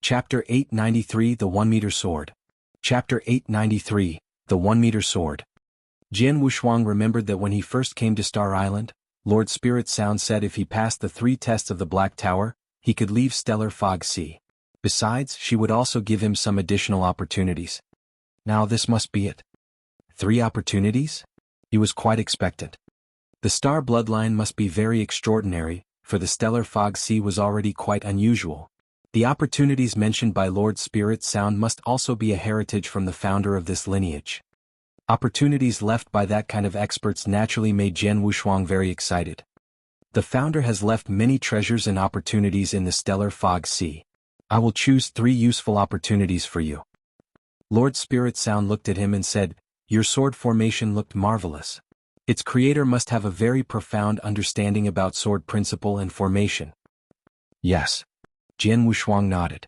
Chapter 893 The 1-Meter Sword. Chapter 893 The 1-Meter Sword. Jianghu remembered that when he first came to Star Island, Lord Spirit Sound said if he passed the 3 tests of the Black Tower, he could leave Stellar Fog Sea. Besides, she would also give him some additional opportunities. Now this must be it. 3 opportunities? He was quite expectant. The star bloodline must be very extraordinary, for the Stellar Fog Sea was already quite unusual. The opportunities mentioned by Lord Spirit Sound must also be a heritage from the founder of this lineage. Opportunities left by that kind of experts naturally made Jianghu very excited. The founder has left many treasures and opportunities in the Stellar Fog Sea. I will choose 3 useful opportunities for you. Lord Spirit Sound looked at him and said, "Your sword formation looked marvelous. Its creator must have a very profound understanding about sword principle and formation." Yes. Jianghu nodded.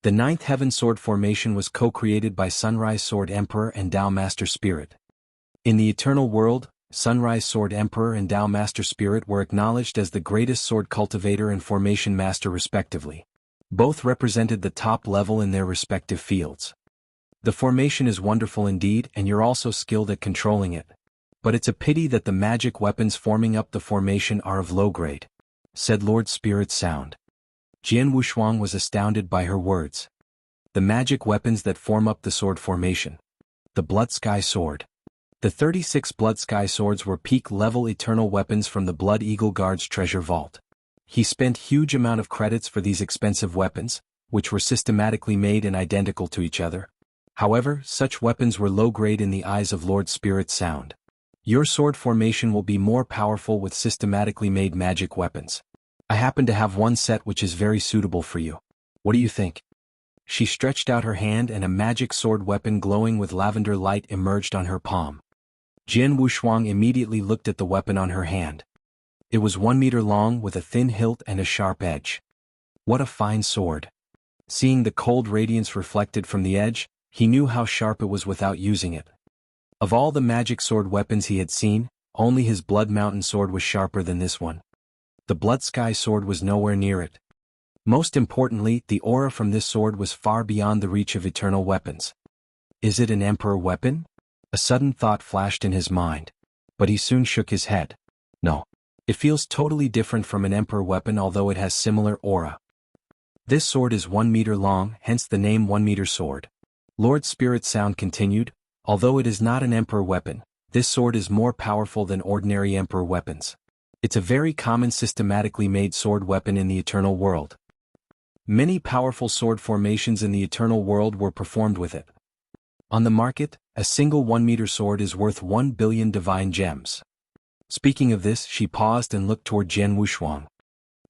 The 9th Heaven sword formation was co-created by Sunrise Sword Emperor and Tao Master Spirit. In the eternal world, Sunrise Sword Emperor and Tao Master Spirit were acknowledged as the greatest sword cultivator and formation master respectively. Both represented the top level in their respective fields. The formation is wonderful indeed, and you're also skilled at controlling it. But it's a pity that the magic weapons forming up the formation are of low grade, said Lord Spirit Sound. Jianghu was astounded by her words. The magic weapons that form up the sword formation. The Blood Sky Sword. The 36 Blood Sky Swords were peak-level eternal weapons from the Blood Eagle Guard's treasure vault. He spent huge amount of credits for these expensive weapons, which were systematically made and identical to each other. However, such weapons were low-grade in the eyes of Lord Spirit Sound. Your sword formation will be more powerful with systematically made magic weapons. I happen to have one set which is very suitable for you. What do you think? She stretched out her hand and a magic sword weapon glowing with lavender light emerged on her palm. Jianghu immediately looked at the weapon on her hand. It was 1 meter long with a thin hilt and a sharp edge. What a fine sword. Seeing the cold radiance reflected from the edge, he knew how sharp it was without using it. Of all the magic sword weapons he had seen, only his Blood Mountain sword was sharper than this one. The Blood Sky Sword was nowhere near it. Most importantly, the aura from this sword was far beyond the reach of eternal weapons. Is it an Emperor weapon? A sudden thought flashed in his mind. But he soon shook his head. No. It feels totally different from an Emperor weapon although it has similar aura. This sword is 1 meter long, hence the name 1-Meter Sword. Lord Spirit Sound continued, although it is not an Emperor weapon, this sword is more powerful than ordinary Emperor weapons. It's a very common systematically made sword weapon in the eternal world. Many powerful sword formations in the eternal world were performed with it. On the market, a single 1-meter sword is worth 1 billion divine gems. Speaking of this, she paused and looked toward Jianghu.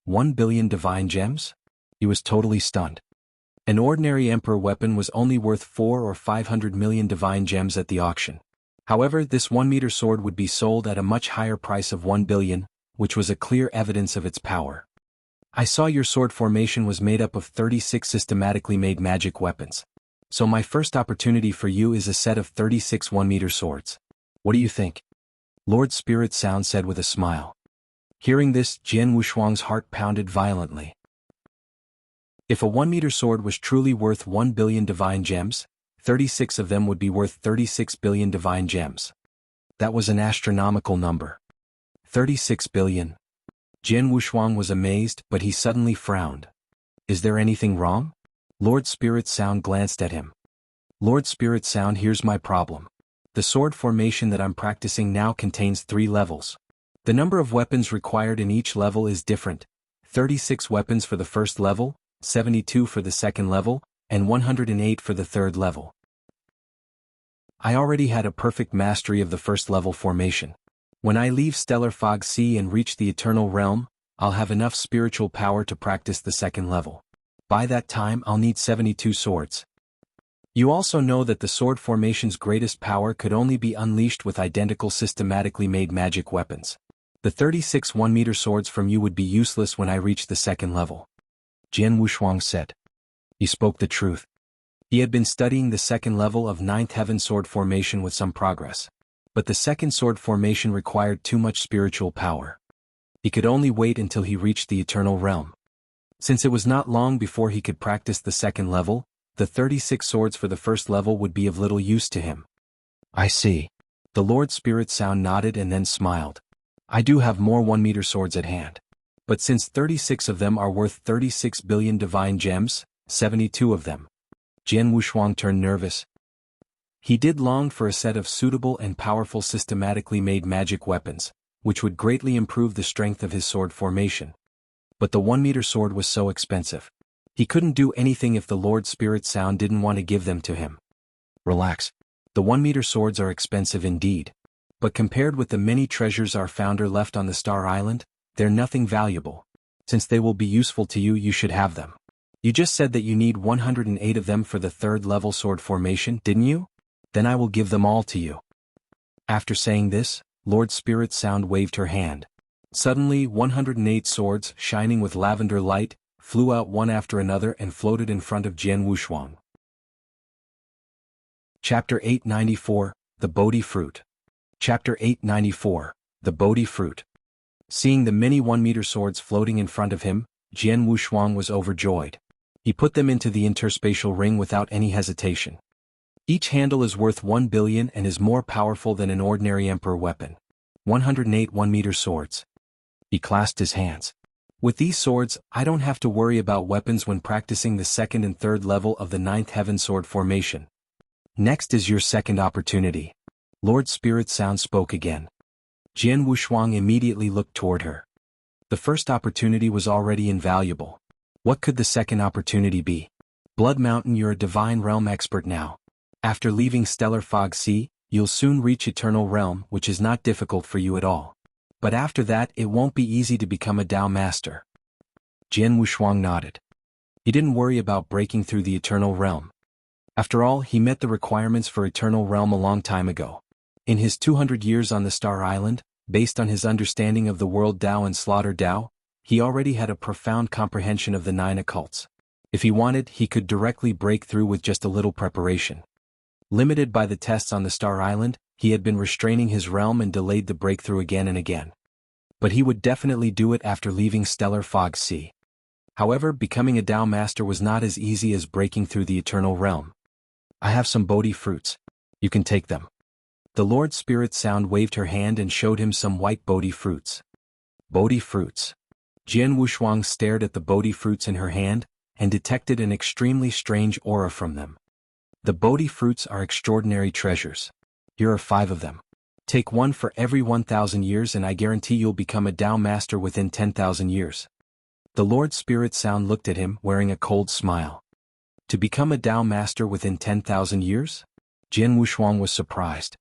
1 billion divine gems? He was totally stunned. An ordinary Emperor weapon was only worth 4 or 500 million divine gems at the auction. However, this 1-meter sword would be sold at a much higher price of 1 billion, which was a clear evidence of its power. I saw your sword formation was made up of 36 systematically made magic weapons. So my first opportunity for you is a set of 36 1-meter swords. What do you think? Lord Spirit Sound said with a smile. Hearing this, Jianghu heart pounded violently. If a 1-meter sword was truly worth 1 billion divine gems, 36 of them would be worth 36 billion divine gems. That was an astronomical number. 36 billion. Jianghu was amazed, but he suddenly frowned. Is there anything wrong? Lord Spirit Sound glanced at him. Lord Spirit Sound, here's my problem. The sword formation that I'm practicing now contains 3 levels. The number of weapons required in each level is different. 36 weapons for the first level, 72 for the second level, and 108 for the third level. I already had a perfect mastery of the first level formation. When I leave Stellar Fog Sea and reach the Eternal Realm, I'll have enough spiritual power to practice the second level. By that time I'll need 72 swords. You also know that the sword formation's greatest power could only be unleashed with identical systematically made magic weapons. The 36 1-meter swords from you would be useless when I reach the second level. Jianghu said. He spoke the truth. He had been studying the second level of 9th Heaven sword formation with some progress. But the second sword formation required too much spiritual power. He could only wait until he reached the Eternal Realm. Since it was not long before he could practice the second level, the 36 swords for the first level would be of little use to him. I see. The Lord Spirit Sound nodded and then smiled. I do have more 1-meter swords at hand. But since 36 of them are worth 36 billion divine gems, 72 of them. Jian Wushuang turned nervous. He did long for a set of suitable and powerful systematically made magic weapons, which would greatly improve the strength of his sword formation. But the 1-meter sword was so expensive. He couldn't do anything if the Lord Spirit Sound didn't want to give them to him. Relax. The 1-meter swords are expensive indeed. But compared with the many treasures our founder left on the Star Island, they're nothing valuable. Since they will be useful to you, you should have them. You just said that you need 108 of them for the third level sword formation, didn't you? Then I will give them all to you. After saying this, Lord Spirit Sound waved her hand. Suddenly 108 swords, shining with lavender light, flew out one after another and floated in front of Jian Wushuang. Chapter 894, The Bodhi Fruit. Chapter 894, The Bodhi Fruit. Seeing the many 1-meter swords floating in front of him, Jian Wushuang was overjoyed. He put them into the interspatial ring without any hesitation. Each handle is worth 1 billion and is more powerful than an ordinary emperor weapon. 108 1-meter swords. He clasped his hands. With these swords, I don't have to worry about weapons when practicing the second and third level of the 9th heaven sword formation. Next is your second opportunity. Lord Spirit Sound spoke again. Jian Wushuang immediately looked toward her. The first opportunity was already invaluable. What could the second opportunity be? Blood Mountain, you're a divine realm expert now. After leaving Stellar Fog Sea, you'll soon reach Eternal Realm, which is not difficult for you at all. But after that, it won't be easy to become a Tao Master. Jian Wushuang nodded. He didn't worry about breaking through the Eternal Realm. After all, he met the requirements for Eternal Realm a long time ago. In his 200 years on the Star Island, based on his understanding of the world Tao and Slaughter Tao, he already had a profound comprehension of the 9 occults. If he wanted, he could directly break through with just a little preparation. Limited by the tests on the Star Island, he had been restraining his realm and delayed the breakthrough again and again. But he would definitely do it after leaving Stellar Fog Sea. However, becoming a Tao Master was not as easy as breaking through the Eternal Realm. I have some Bodhi fruits. You can take them. The Lord Spirit Sound waved her hand and showed him some white Bodhi fruits. Bodhi fruits. Jian Wushuang stared at the Bodhi fruits in her hand, and detected an extremely strange aura from them. The Bodhi fruits are extraordinary treasures. Here are 5 of them. Take one for every 1,000 years and I guarantee you'll become a Tao Master within 10,000 years. The Lord Spirit Sound looked at him, wearing a cold smile. To become a Tao Master within 10,000 years? Jian Wushuang was surprised.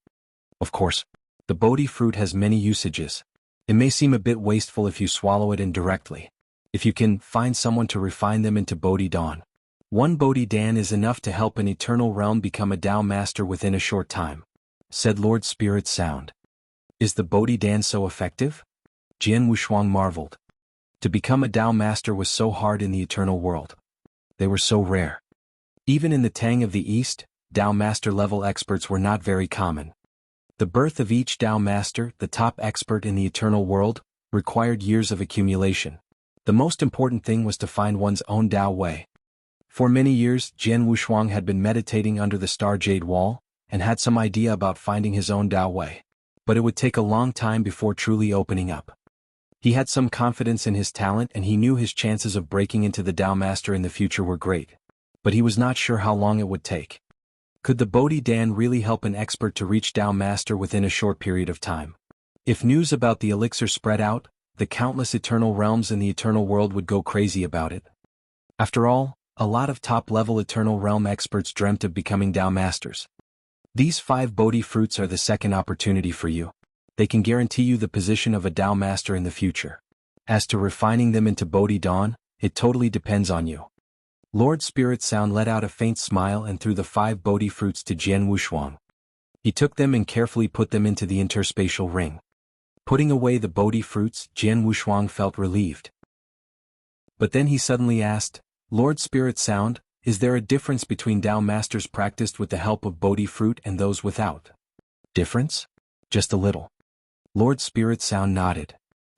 Of course, the Bodhi fruit has many usages. It may seem a bit wasteful if you swallow it indirectly. If you can find someone to refine them into Bodhi Dan. 1 Bodhi Dan is enough to help an eternal realm become a Tao Master within a short time, said Lord Spirit Sound. Is the Bodhi Dan so effective? Jian Wushuang marveled. To become a Tao Master was so hard in the eternal world. They were so rare. Even in the Tang of the East, Tao Master level experts were not very common. The birth of each Tao Master, the top expert in the eternal world, required years of accumulation. The most important thing was to find one's own Tao way. For many years, Jian Wushuang had been meditating under the Star Jade Wall, and had some idea about finding his own Tao way. But it would take a long time before truly opening up. He had some confidence in his talent and he knew his chances of breaking into the Tao Master in the future were great. But he was not sure how long it would take. Could the Bodhi Dan really help an expert to reach Tao Master within a short period of time? If news about the elixir spread out, the countless eternal realms in the eternal world would go crazy about it. After all, a lot of top-level eternal realm experts dreamt of becoming Tao Masters. These 5 Bodhi fruits are the second opportunity for you. They can guarantee you the position of a Tao Master in the future. As to refining them into Bodhi Dawn, it totally depends on you. Lord Spirit Sound let out a faint smile and threw the 5 Bodhi fruits to Jian Wushuang. He took them and carefully put them into the interspatial ring. Putting away the Bodhi fruits, Jian Wushuang felt relieved. But then he suddenly asked, Lord Spirit Sound, is there a difference between Tao Masters practiced with the help of Bodhi fruit and those without? Difference? Just a little. Lord Spirit Sound nodded.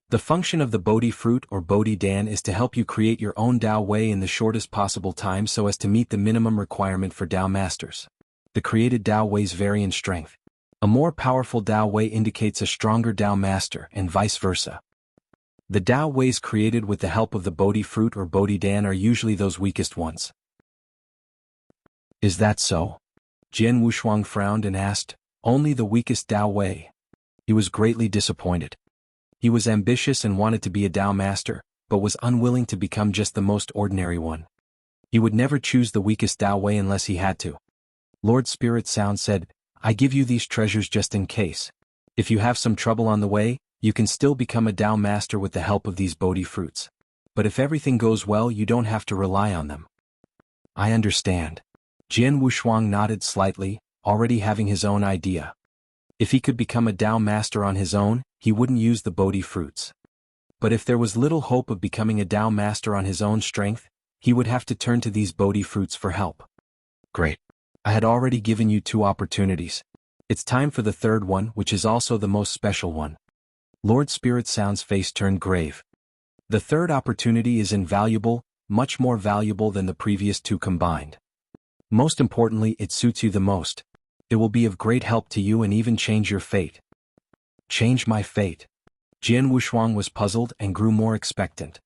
The function of the Bodhi fruit or Bodhi Dan is to help you create your own Tao Wei in the shortest possible time so as to meet the minimum requirement for Tao masters. The created Tao Weis vary in strength. A more powerful Tao Wei indicates a stronger Tao master and vice versa. The Tao Weis created with the help of the Bodhi fruit or Bodhi Dan are usually those weakest ones. Is that so? Jian Wushuang frowned and asked, only the weakest Tao Wei. He was greatly disappointed. He was ambitious and wanted to be a Tao master, but was unwilling to become just the most ordinary one. He would never choose the weakest Tao Wei unless he had to. Lord Spirit Sound said, I give you these treasures just in case. If you have some trouble on the way, you can still become a Tao master with the help of these Bodhi fruits. But if everything goes well, you don't have to rely on them. I understand. Jian Wushuang nodded slightly, already having his own idea. If he could become a Tao master on his own, he wouldn't use the Bodhi fruits. But if there was little hope of becoming a Tao master on his own strength, he would have to turn to these Bodhi fruits for help. Great. I had already given you 2 opportunities. It's time for the third one, which is also the most special one. Lord Spirit Sound's face turned grave. The third opportunity is invaluable, much more valuable than the previous 2 combined. Most importantly, it suits you the most. It will be of great help to you and even change your fate. Change my fate. Jian Wushuang was puzzled and grew more expectant.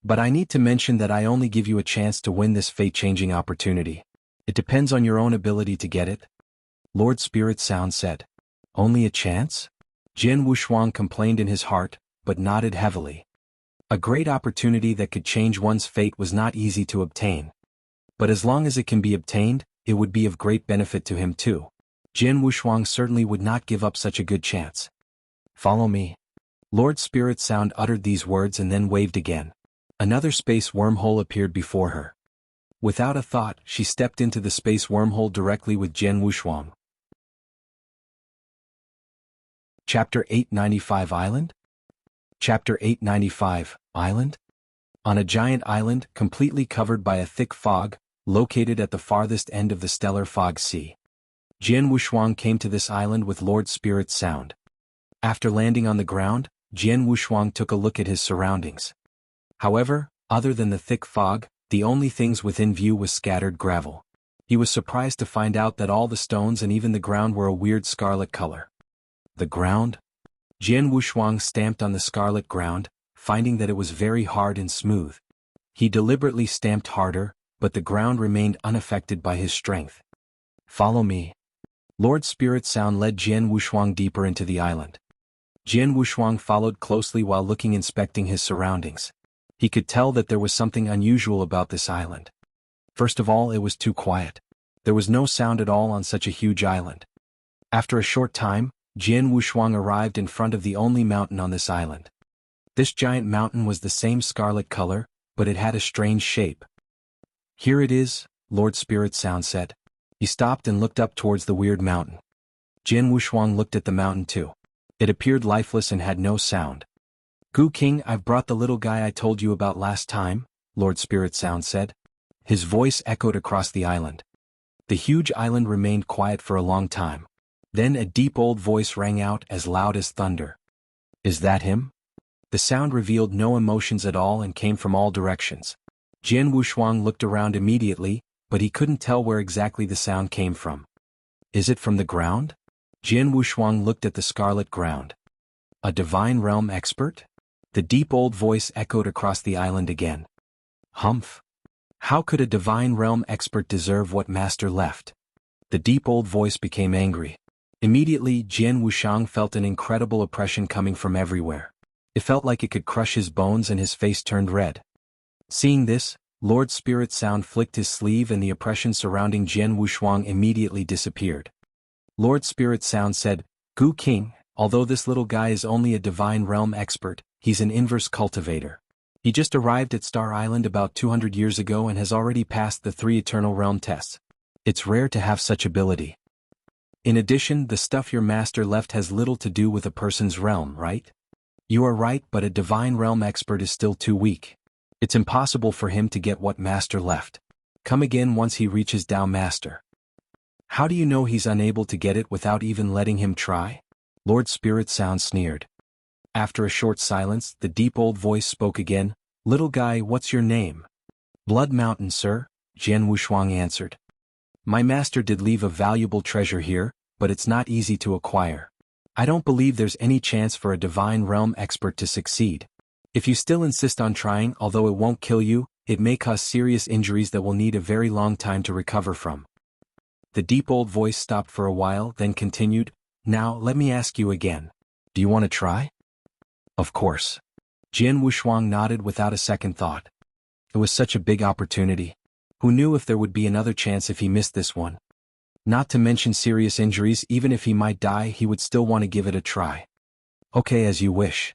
But I need to mention that I only give you a chance to win this fate-changing opportunity. It depends on your own ability to get it. Lord Spirit Sound said. Only a chance? Jian Wushuang complained in his heart, but nodded heavily. A great opportunity that could change one's fate was not easy to obtain. But as long as it can be obtained, it would be of great benefit to him too. Jian Wushuang certainly would not give up such a good chance. Follow me. Lord Spirit Sound uttered these words and then waved again. Another space wormhole appeared before her. Without a thought, she stepped into the space wormhole directly with Jian Wushuang. Chapter 895 Island? Chapter 895, Island? On a giant island, completely covered by a thick fog, located at the farthest end of the stellar fog sea. Jian Wushuang came to this island with Lord Spirit Sound. After landing on the ground, Jian Wushuang took a look at his surroundings. However, other than the thick fog, the only things within view was scattered gravel. He was surprised to find out that all the stones and even the ground were a weird scarlet color. The ground? Jian Wushuang stamped on the scarlet ground, finding that it was very hard and smooth. He deliberately stamped harder, but the ground remained unaffected by his strength. Follow me. Lord Spirit Sound led Jian Wushuang deeper into the island. Jian Wushuang followed closely while inspecting his surroundings. He could tell that there was something unusual about this island. First of all, it was too quiet. There was no sound at all on such a huge island. After a short time, Jian Wushuang arrived in front of the only mountain on this island. This giant mountain was the same scarlet color, but it had a strange shape. Here it is, Lord Spirit Sound said. He stopped and looked up towards the weird mountain. Jian Wushuang looked at the mountain too. It appeared lifeless and had no sound. Gu King, I've brought the little guy I told you about last time, Lord Spirit Sound said. His voice echoed across the island. The huge island remained quiet for a long time. Then a deep old voice rang out as loud as thunder. Is that him? The sound revealed no emotions at all and came from all directions. Jian Wushuang looked around immediately, but he couldn't tell where exactly the sound came from. Is it from the ground? Jian Wushuang looked at the scarlet ground. A divine realm expert? The deep old voice echoed across the island again. Humph! How could a divine realm expert deserve what master left? The deep old voice became angry. Immediately, Jian Wushuang felt an incredible oppression coming from everywhere. It felt like it could crush his bones and his face turned red. Seeing this, Lord Spirit Sound flicked his sleeve and the oppression surrounding Jian Wushuang immediately disappeared. Lord Spirit Sound said, Gu King, although this little guy is only a divine realm expert, he's an inverse cultivator. He just arrived at Star Island about 200 years ago and has already passed the 3 eternal realm tests. It's rare to have such ability. In addition, the stuff your master left has little to do with a person's realm, right? You are right, but a divine realm expert is still too weak. It's impossible for him to get what master left. Come again once he reaches Tao Master. How do you know he's unable to get it without even letting him try? Lord Spirit Sound sneered. After a short silence, the deep old voice spoke again. "Little guy, what's your name?" "Blood Mountain, sir," Jian Wushuang answered. "My master did leave a valuable treasure here, but it's not easy to acquire. I don't believe there's any chance for a divine realm expert to succeed. If you still insist on trying, although it won't kill you, it may cause serious injuries that will need a very long time to recover from." The deep old voice stopped for a while, then continued, "Now, let me ask you again. Do you want to try?" "Of course." Jian Wushuang nodded without a second thought. It was such a big opportunity. Who knew if there would be another chance if he missed this one? Not to mention serious injuries, even if he might die, he would still want to give it a try. "Okay, as you wish."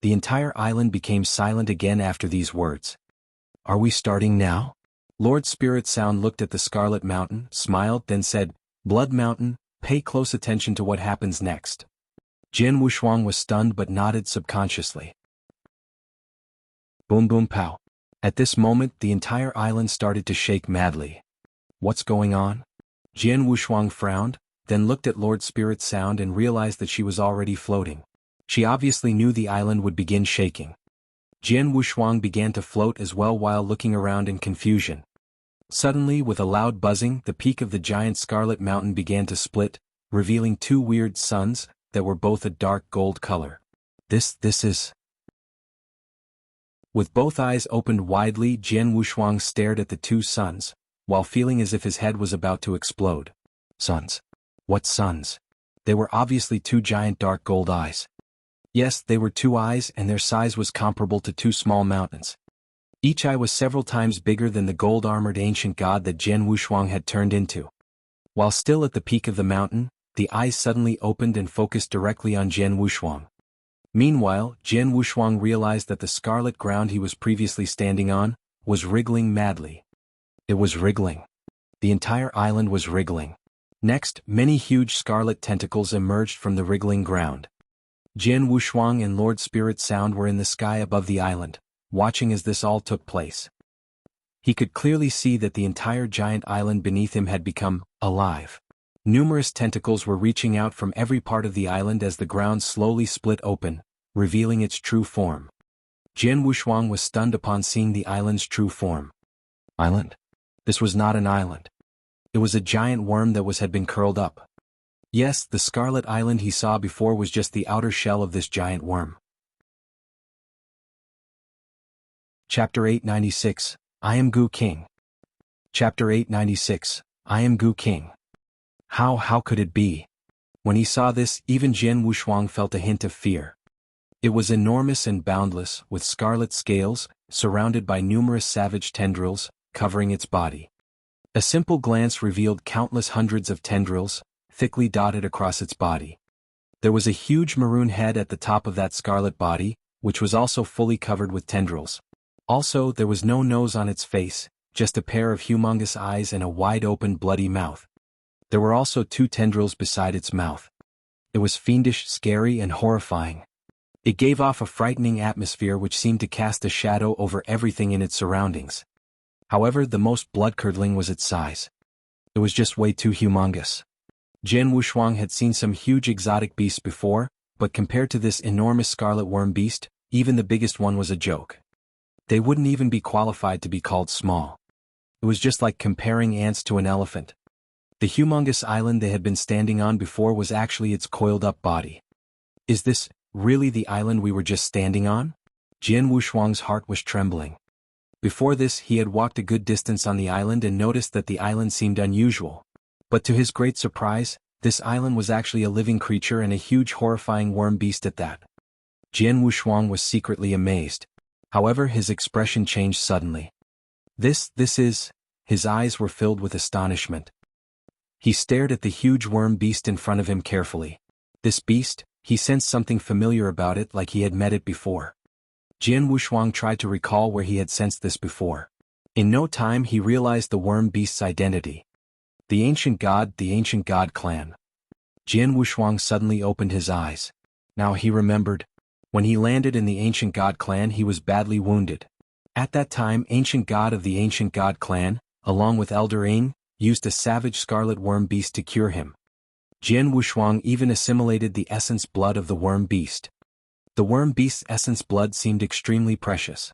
The entire island became silent again after these words. "Are we starting now?" Lord Spirit Sound looked at the Scarlet Mountain, smiled, then said, "Blood Mountain, pay close attention to what happens next." Jian Wushuang was stunned but nodded subconsciously. Boom boom pow. At this moment, the entire island started to shake madly. "What's going on?" Jian Wushuang frowned, then looked at Lord Spirit Sound and realized that she was already floating. She obviously knew the island would begin shaking. Jian Wushuang began to float as well while looking around in confusion. Suddenly, with a loud buzzing, the peak of the giant Scarlet Mountain began to split, revealing two weird suns that were both a dark gold color. This is... With both eyes opened widely, Jian Wushuang stared at the two suns, while feeling as if his head was about to explode. Suns? What suns? They were obviously two giant dark gold eyes. Yes, they were two eyes, and their size was comparable to two small mountains. Each eye was several times bigger than the gold-armored ancient god that Jian Wushuang had turned into. While still at the peak of the mountain, the eyes suddenly opened and focused directly on Jian Wushuang. Meanwhile, Jian Wushuang realized that the scarlet ground he was previously standing on was wriggling madly. It was wriggling. The entire island was wriggling. Next, many huge scarlet tentacles emerged from the wriggling ground. Jian Wushuang and Lord Spirit Sound were in the sky above the island, watching as this all took place. He could clearly see that the entire giant island beneath him had become alive. Numerous tentacles were reaching out from every part of the island as the ground slowly split open, revealing its true form. Jian Wushuang was stunned upon seeing the island's true form. Island? This was not an island. It was a giant worm that had been curled up. Yes, the Scarlet Island he saw before was just the outer shell of this giant worm. Chapter 896, I Am Gu King. Chapter 896, I Am Gu King. How could it be? When he saw this, even Jian Wushuang felt a hint of fear. It was enormous and boundless, with scarlet scales, surrounded by numerous savage tendrils, covering its body. A simple glance revealed countless hundreds of tendrils, thickly dotted across its body. There was a huge maroon head at the top of that scarlet body, which was also fully covered with tendrils. Also, there was no nose on its face, just a pair of humongous eyes and a wide-open bloody mouth. There were also two tendrils beside its mouth. It was fiendish, scary, and horrifying. It gave off a frightening atmosphere which seemed to cast a shadow over everything in its surroundings. However, the most blood-curdling was its size. It was just way too humongous. Jian Wushuang had seen some huge exotic beasts before, but compared to this enormous scarlet worm beast, even the biggest one was a joke. They wouldn't even be qualified to be called small. It was just like comparing ants to an elephant. The humongous island they had been standing on before was actually its coiled-up body. Is this really the island we were just standing on? Jian Wushuang's heart was trembling. Before this, he had walked a good distance on the island and noticed that the island seemed unusual. But to his great surprise, this island was actually a living creature and a huge horrifying worm beast at that. Jian Wushuang was secretly amazed. However, his expression changed suddenly. This is... His eyes were filled with astonishment. He stared at the huge worm beast in front of him carefully. This beast, he sensed something familiar about it, like he had met it before. Jian Wushuang tried to recall where he had sensed this before. In no time he realized the worm beast's identity. The ancient god clan. Jian Wushuang suddenly opened his eyes. Now he remembered. When he landed in the ancient god clan, he was badly wounded. At that time, ancient god of the ancient god clan, along with Elder Ying, used a savage scarlet worm beast to cure him. Jian Wushuang even assimilated the essence blood of the worm beast. The worm beast's essence blood seemed extremely precious.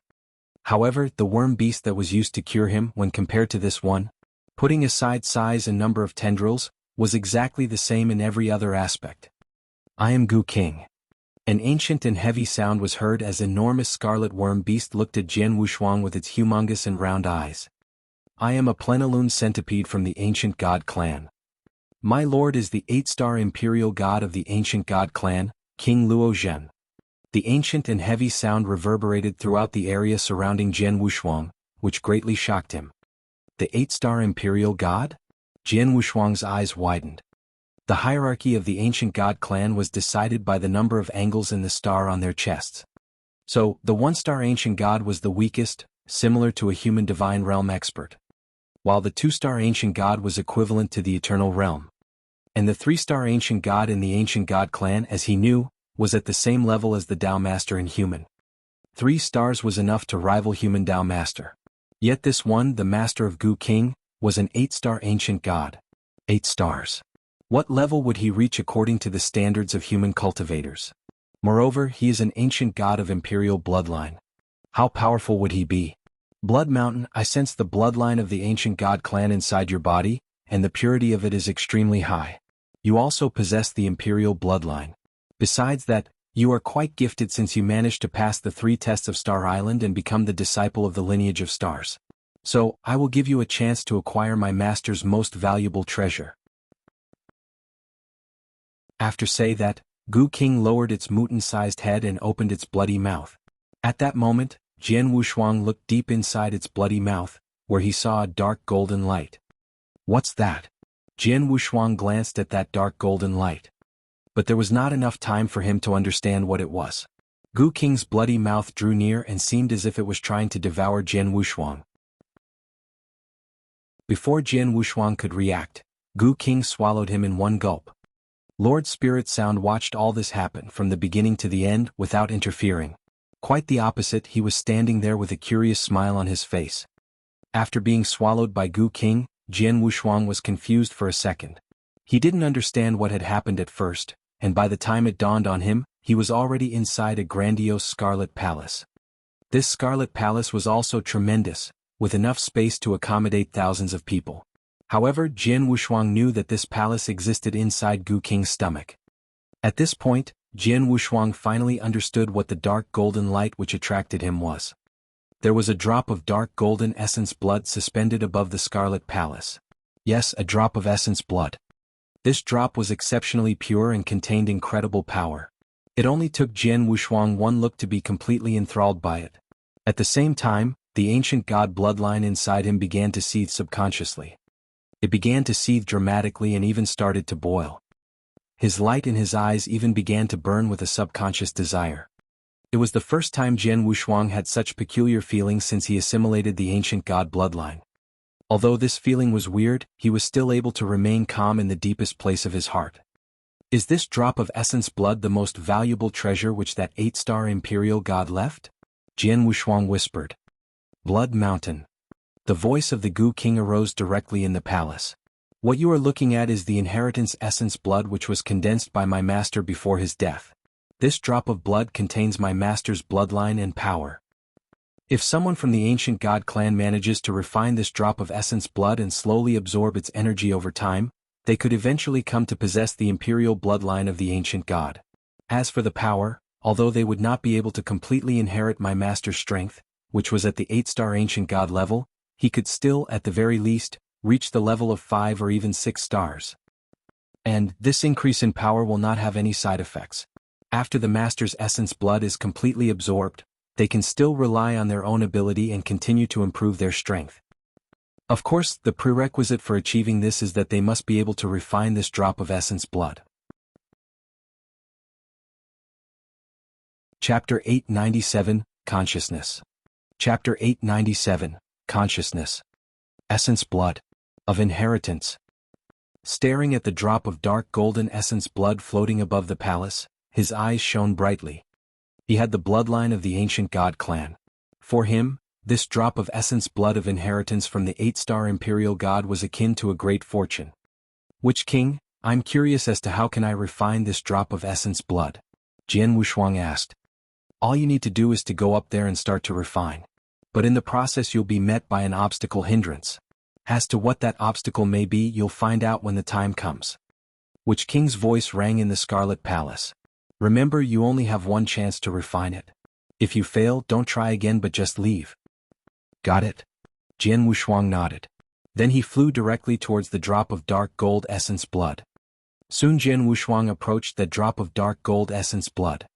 However, the worm beast that was used to cure him when compared to this one, putting aside size and number of tendrils, was exactly the same in every other aspect. I am Gu King. An ancient and heavy sound was heard as enormous scarlet worm beast looked at Jian Wushuang with its humongous and round eyes. I am a Plenilune centipede from the ancient god clan. My lord is the 8-star imperial god of the ancient god clan, King Luo Zhen. The ancient and heavy sound reverberated throughout the area surrounding Jian Wushuang, which greatly shocked him. The 8-star imperial god? Jian Wushuang's eyes widened. The hierarchy of the ancient god clan was decided by the number of angles in the star on their chests. So, the 1-star ancient god was the weakest, similar to a human divine realm expert, while the 2-star ancient god was equivalent to the eternal realm. And the 3-star ancient god in the ancient god clan, as he knew, was at the same level as the Tao Master in human. 3 stars was enough to rival human Tao Master. Yet this one, the Master of Gu King, was an 8-star ancient god. 8 stars. What level would he reach according to the standards of human cultivators? Moreover, he is an ancient god of imperial bloodline. How powerful would he be? Blood Mountain, I sense the bloodline of the ancient god clan inside your body, and the purity of it is extremely high. You also possess the imperial bloodline. Besides that, you are quite gifted since you managed to pass the 3 tests of Star Island and become the disciple of the lineage of stars. So, I will give you a chance to acquire my master's most valuable treasure. After say that, Gu King lowered its mutant-sized head and opened its bloody mouth. At that moment, Jian Wushuang looked deep inside its bloody mouth, where he saw a dark golden light. What's that? Jian Wushuang glanced at that dark golden light. But there was not enough time for him to understand what it was. Gu King's bloody mouth drew near and seemed as if it was trying to devour Jian Wushuang. Before Jian Wushuang could react, Gu King swallowed him in one gulp. Lord Spirit Sound watched all this happen from the beginning to the end without interfering. Quite the opposite, he was standing there with a curious smile on his face. After being swallowed by Gu King, Jian Wushuang was confused for a second. He didn't understand what had happened at first, and by the time it dawned on him, he was already inside a grandiose scarlet palace. This scarlet palace was also tremendous, with enough space to accommodate thousands of people. However, Jian Wushuang knew that this palace existed inside Gu King's stomach. At this point, Jian Wushuang finally understood what the dark golden light which attracted him was. There was a drop of dark golden essence blood suspended above the scarlet palace. Yes, a drop of essence blood. This drop was exceptionally pure and contained incredible power. It only took Jian Wushuang one look to be completely enthralled by it. At the same time, the ancient god bloodline inside him began to seethe subconsciously. It began to seethe dramatically and even started to boil. His light in his eyes even began to burn with a subconscious desire. It was the first time Jian Wushuang had such peculiar feelings since he assimilated the ancient god bloodline. Although this feeling was weird, he was still able to remain calm in the deepest place of his heart. Is this drop of essence blood the most valuable treasure which that 8-star imperial god left? Jian Wushuang whispered. Blood Mountain. The voice of the Gu King arose directly in the palace. What you are looking at is the inheritance essence blood which was condensed by my master before his death. This drop of blood contains my master's bloodline and power. If someone from the ancient god clan manages to refine this drop of essence blood and slowly absorb its energy over time, they could eventually come to possess the imperial bloodline of the ancient god. As for the power, although they would not be able to completely inherit my master's strength, which was at the 8-star ancient god level, he could still, at the very least, reach the level of 5 or even 6 stars. And this increase in power will not have any side effects. After the master's essence blood is completely absorbed, they can still rely on their own ability and continue to improve their strength. Of course, the prerequisite for achieving this is that they must be able to refine this drop of essence blood. Chapter 897, Consciousness. Chapter 897, Consciousness. Essence blood. Of inheritance. Staring at the drop of dark golden essence blood floating above the palace, his eyes shone brightly. He had the bloodline of the ancient god clan. For him, this drop of essence blood of inheritance from the 8-star imperial god was akin to a great fortune. Which king? I'm curious as to how can I refine this drop of essence blood? Jian Wushuang asked. All you need to do is to go up there and start to refine. But in the process you'll be met by an obstacle hindrance. As to what that obstacle may be, you'll find out when the time comes. Witch King's voice rang in the Scarlet Palace. Remember, you only have one chance to refine it. If you fail, don't try again but just leave. Got it? Jian Wushuang nodded. Then he flew directly towards the drop of dark gold essence blood. Soon Jian Wushuang approached that drop of dark gold essence blood.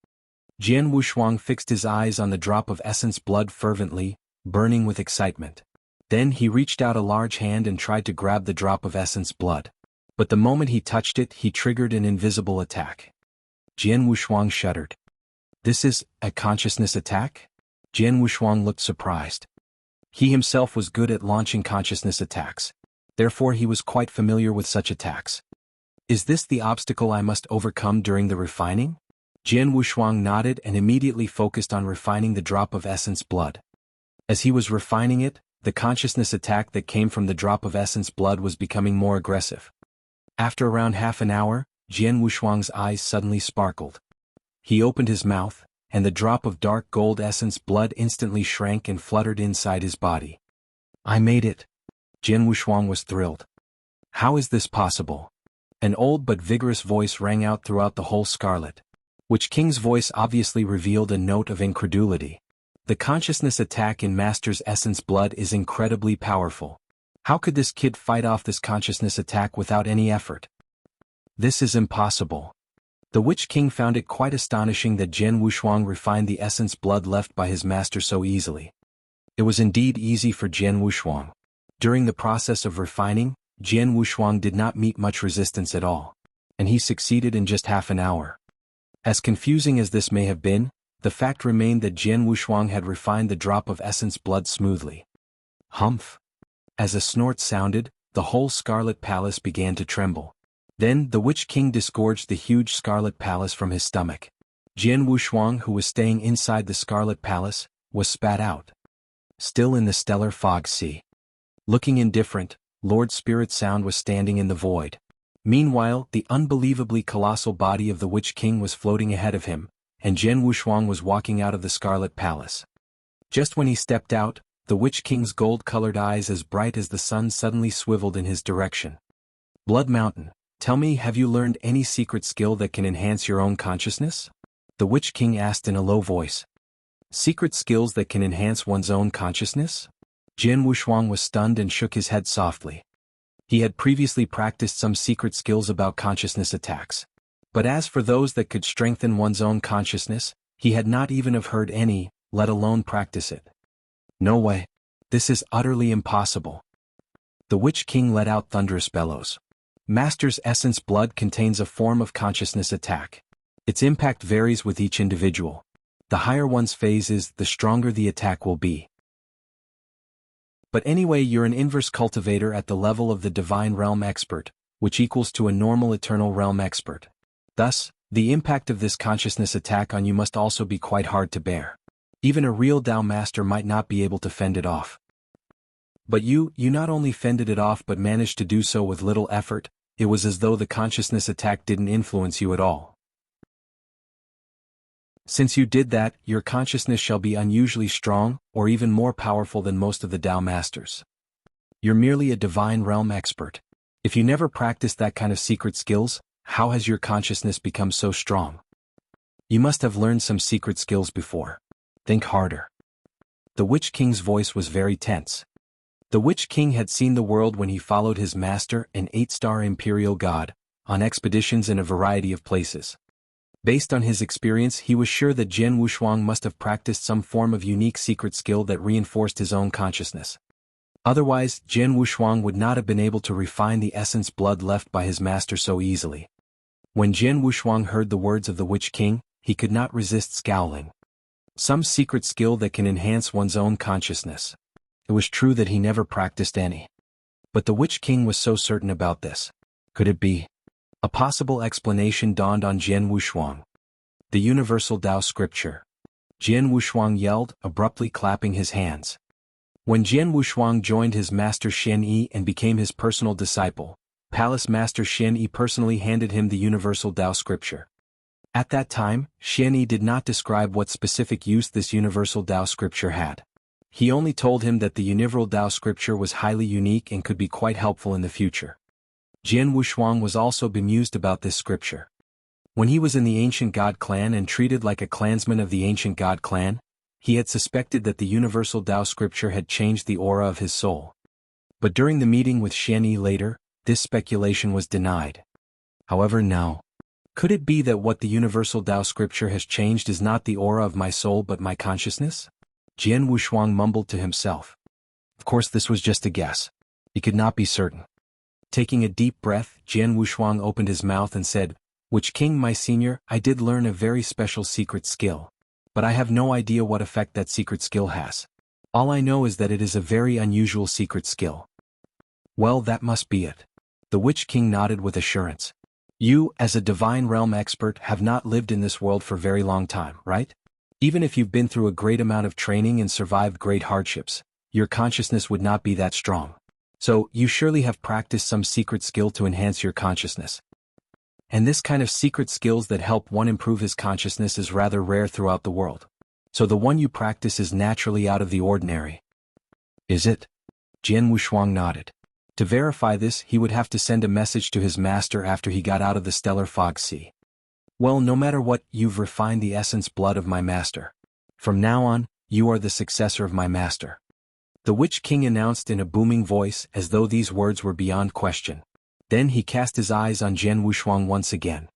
Jian Wushuang fixed his eyes on the drop of essence blood fervently, burning with excitement. Then he reached out a large hand and tried to grab the drop of essence blood. But the moment he touched it, he triggered an invisible attack. Jian Wushuang shuddered. This is a consciousness attack? Jian Wushuang looked surprised. He himself was good at launching consciousness attacks. Therefore he was quite familiar with such attacks. Is this the obstacle I must overcome during the refining? Jian Wushuang nodded and immediately focused on refining the drop of essence blood. As he was refining it, the consciousness attack that came from the drop of essence blood was becoming more aggressive. After around half an hour, Jian Wushuang's eyes suddenly sparkled. He opened his mouth, and the drop of dark gold essence blood instantly shrank and fluttered inside his body. I made it. Jian Wushuang was thrilled. How is this possible? An old but vigorous voice rang out throughout the whole Scarlet. Witch King's voice obviously revealed a note of incredulity. The consciousness attack in Master's essence blood is incredibly powerful. How could this kid fight off this consciousness attack without any effort? This is impossible. The Witch King found it quite astonishing that Jian Wushuang refined the essence blood left by his master so easily. It was indeed easy for Jian Wushuang. During the process of refining, Jian Wushuang did not meet much resistance at all. And he succeeded in just half an hour. As confusing as this may have been, the fact remained that Jian Wushuang had refined the drop of essence blood smoothly. Humph! As a snort sounded, the whole Scarlet Palace began to tremble. Then the Witch King disgorged the huge Scarlet Palace from his stomach. Jian Wushuang, who was staying inside the Scarlet Palace, was spat out. Still in the stellar fog sea. Looking indifferent, Lord Spirit Sound was standing in the void. Meanwhile, the unbelievably colossal body of the Witch King was floating ahead of him, and Jian Wushuang was walking out of the Scarlet Palace. Just when he stepped out, the Witch King's gold-colored eyes as bright as the sun suddenly swiveled in his direction. Blood Mountain, tell me, have you learned any secret skill that can enhance your own consciousness? The Witch King asked in a low voice. Secret skills that can enhance one's own consciousness? Jian Wushuang was stunned and shook his head softly. He had previously practiced some secret skills about consciousness attacks. But as for those that could strengthen one's own consciousness, he had not even have heard any, let alone practice it. No way. This is utterly impossible. The Witch King let out thunderous bellows. Master's essence blood contains a form of consciousness attack. Its impact varies with each individual. The higher one's phase is, the stronger the attack will be. But anyway, you're an inverse cultivator at the level of the Divine Realm Expert, which equals to a normal Eternal Realm Expert. Thus, the impact of this consciousness attack on you must also be quite hard to bear. Even a real Tao Master might not be able to fend it off. But you not only fended it off but managed to do so with little effort. It was as though the consciousness attack didn't influence you at all. Since you did that, your consciousness shall be unusually strong, or even more powerful than most of the Tao Masters. You're merely a Divine Realm Expert. If you never practiced that kind of secret skills, how has your consciousness become so strong? You must have learned some secret skills before. Think harder. The Witch King's voice was very tense. The Witch King had seen the world when he followed his master, an 8-star imperial god, on expeditions in a variety of places. Based on his experience, he was sure that Jian Wushuang must have practiced some form of unique secret skill that reinforced his own consciousness. Otherwise, Jian Wushuang would not have been able to refine the essence blood left by his master so easily. When Jian Wushuang heard the words of the Witch King, he could not resist scowling. Some secret skill that can enhance one's own consciousness. It was true that he never practiced any. But the Witch King was so certain about this. Could it be? A possible explanation dawned on Jian Wushuang. The Universal Tao Scripture. Jian Wushuang yelled, abruptly clapping his hands. When Jian Wushuang joined his master Shen Yi and became his personal disciple, Palace Master Shen Yi personally handed him the Universal Tao Scripture. At that time, Xianyi did not describe what specific use this universal Tao scripture had. He only told him that the universal Tao scripture was highly unique and could be quite helpful in the future. Jian Wushuang was also bemused about this scripture. When he was in the ancient God clan and treated like a clansman of the ancient God clan, he had suspected that the universal Tao scripture had changed the aura of his soul. But during the meeting with Xianyi later, this speculation was denied. However, now, could it be that what the universal Tao scripture has changed is not the aura of my soul but my consciousness? Jian Wushuang mumbled to himself. Of course, this was just a guess. He could not be certain. Taking a deep breath, Jian Wushuang opened his mouth and said, "Which king, my senior, I did learn a very special secret skill. But I have no idea what effect that secret skill has. All I know is that it is a very unusual secret skill." "Well, that must be it." The Witch King nodded with assurance. "You, as a divine realm expert, have not lived in this world for a very long time, right? Even if you've been through a great amount of training and survived great hardships, your consciousness would not be that strong. So, you surely have practiced some secret skill to enhance your consciousness. And this kind of secret skills that help one improve his consciousness is rather rare throughout the world. So the one you practice is naturally out of the ordinary." "Is it?" Jian Wushuang nodded. To verify this, he would have to send a message to his master after he got out of the stellar fog sea. "Well, no matter what, you've refined the essence blood of my master. From now on, you are the successor of my master," the Witch King announced in a booming voice as though these words were beyond question. Then he cast his eyes on Jian Wushuang once again.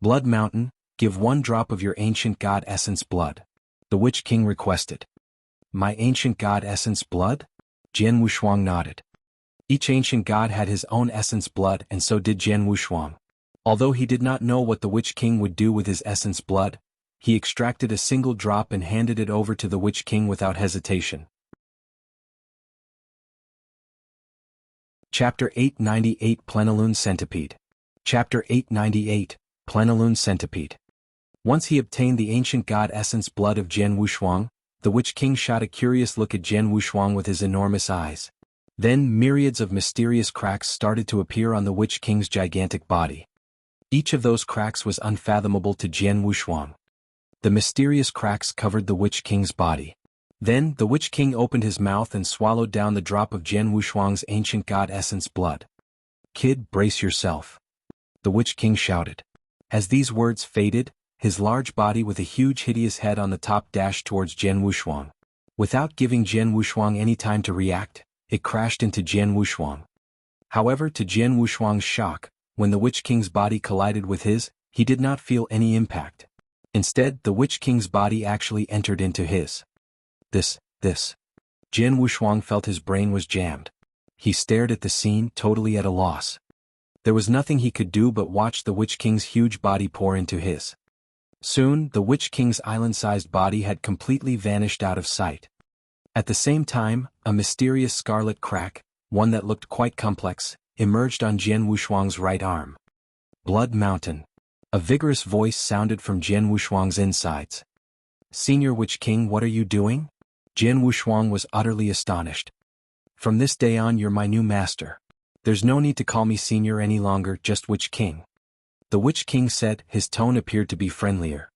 "Blood Mountain, give 1 drop of your ancient god essence blood," the Witch King requested. "My ancient god essence blood?" Jian Wushuang nodded. Each ancient god had his own essence blood, and so did Jian Wushuang. Although he did not know what the Witch King would do with his essence blood, he extracted a single drop and handed it over to the Witch King without hesitation. Chapter 898 Plenilune Centipede. Chapter 898, Plenilune Centipede. Once he obtained the ancient god essence blood of Jian Wushuang, the Witch King shot a curious look at Jian Wushuang with his enormous eyes. Then myriads of mysterious cracks started to appear on the Witch King's gigantic body. Each of those cracks was unfathomable to Jian Wushuang. The mysterious cracks covered the Witch King's body. Then, the Witch King opened his mouth and swallowed down the drop of Jian Wushuang's ancient god essence blood. "Kid, brace yourself," the Witch King shouted. As these words faded, his large body with a huge hideous head on the top dashed towards Jian Wushuang. Without giving Jian Wushuang any time to react, it crashed into Jian Wushuang. However, to Jian Wushuang's shock, when the Witch King's body collided with his, he did not feel any impact. Instead, the Witch King's body actually entered into his. This. Jian Wushuang felt his brain was jammed. He stared at the scene, totally at a loss. There was nothing he could do but watch the Witch King's huge body pour into his. Soon, the Witch King's island-sized body had completely vanished out of sight. At the same time, a mysterious scarlet crack, one that looked quite complex, emerged on Jian Wushuang's right arm. "Blood Mountain." A vigorous voice sounded from Jian Wushuang's insides. "Senior Witch King, what are you doing?" Jian Wushuang was utterly astonished. "From this day on, you're my new master. There's no need to call me senior any longer, just Witch King," the Witch King said. His tone appeared to be friendlier.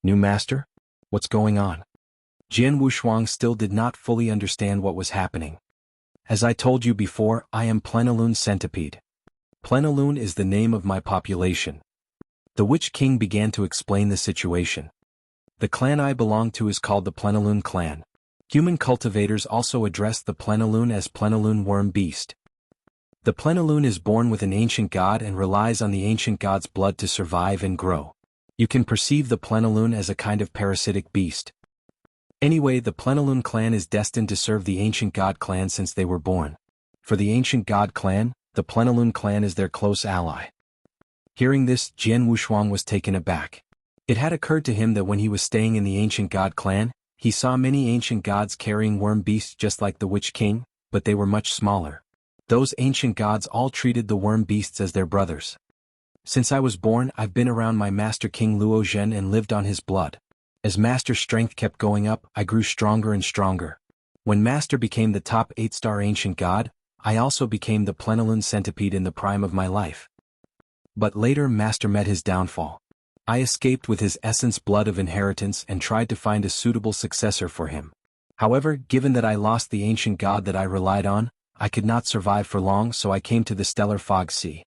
"New master? What's going on?" Jian Wushuang still did not fully understand what was happening. "As I told you before, I am Plenilune Centipede. Plenilune is the name of my population." The Witch King began to explain the situation. "The clan I belong to is called the Plenilune clan. Human cultivators also address the Plenilune as Plenilune Worm Beast. The Plenilune is born with an ancient god and relies on the ancient god's blood to survive and grow. You can perceive the Plenilune as a kind of parasitic beast. Anyway, the Plenilune clan is destined to serve the ancient god clan since they were born. For the ancient god clan, the Plenilune clan is their close ally." Hearing this, Jian Wushuang was taken aback. It had occurred to him that when he was staying in the ancient god clan, he saw many ancient gods carrying worm beasts just like the Witch King, but they were much smaller. Those ancient gods all treated the worm beasts as their brothers. "Since I was born, I've been around my master King Luo Zhen and lived on his blood. As master's strength kept going up, I grew stronger and stronger. When master became the top 8-star ancient god, I also became the Plenilune Centipede in the prime of my life. But later master met his downfall. I escaped with his essence blood of inheritance and tried to find a suitable successor for him. However, given that I lost the ancient god that I relied on, I could not survive for long, so I came to the Stellar Fog Sea.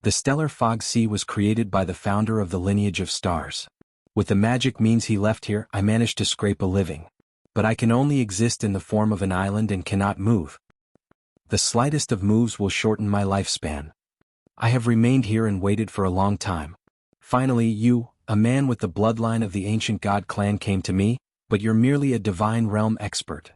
The Stellar Fog Sea was created by the founder of the lineage of stars. With the magic means he left here, I managed to scrape a living. But I can only exist in the form of an island and cannot move. The slightest of moves will shorten my lifespan. I have remained here and waited for a long time. Finally you, a man with the bloodline of the ancient god clan, came to me, but you're merely a divine realm expert.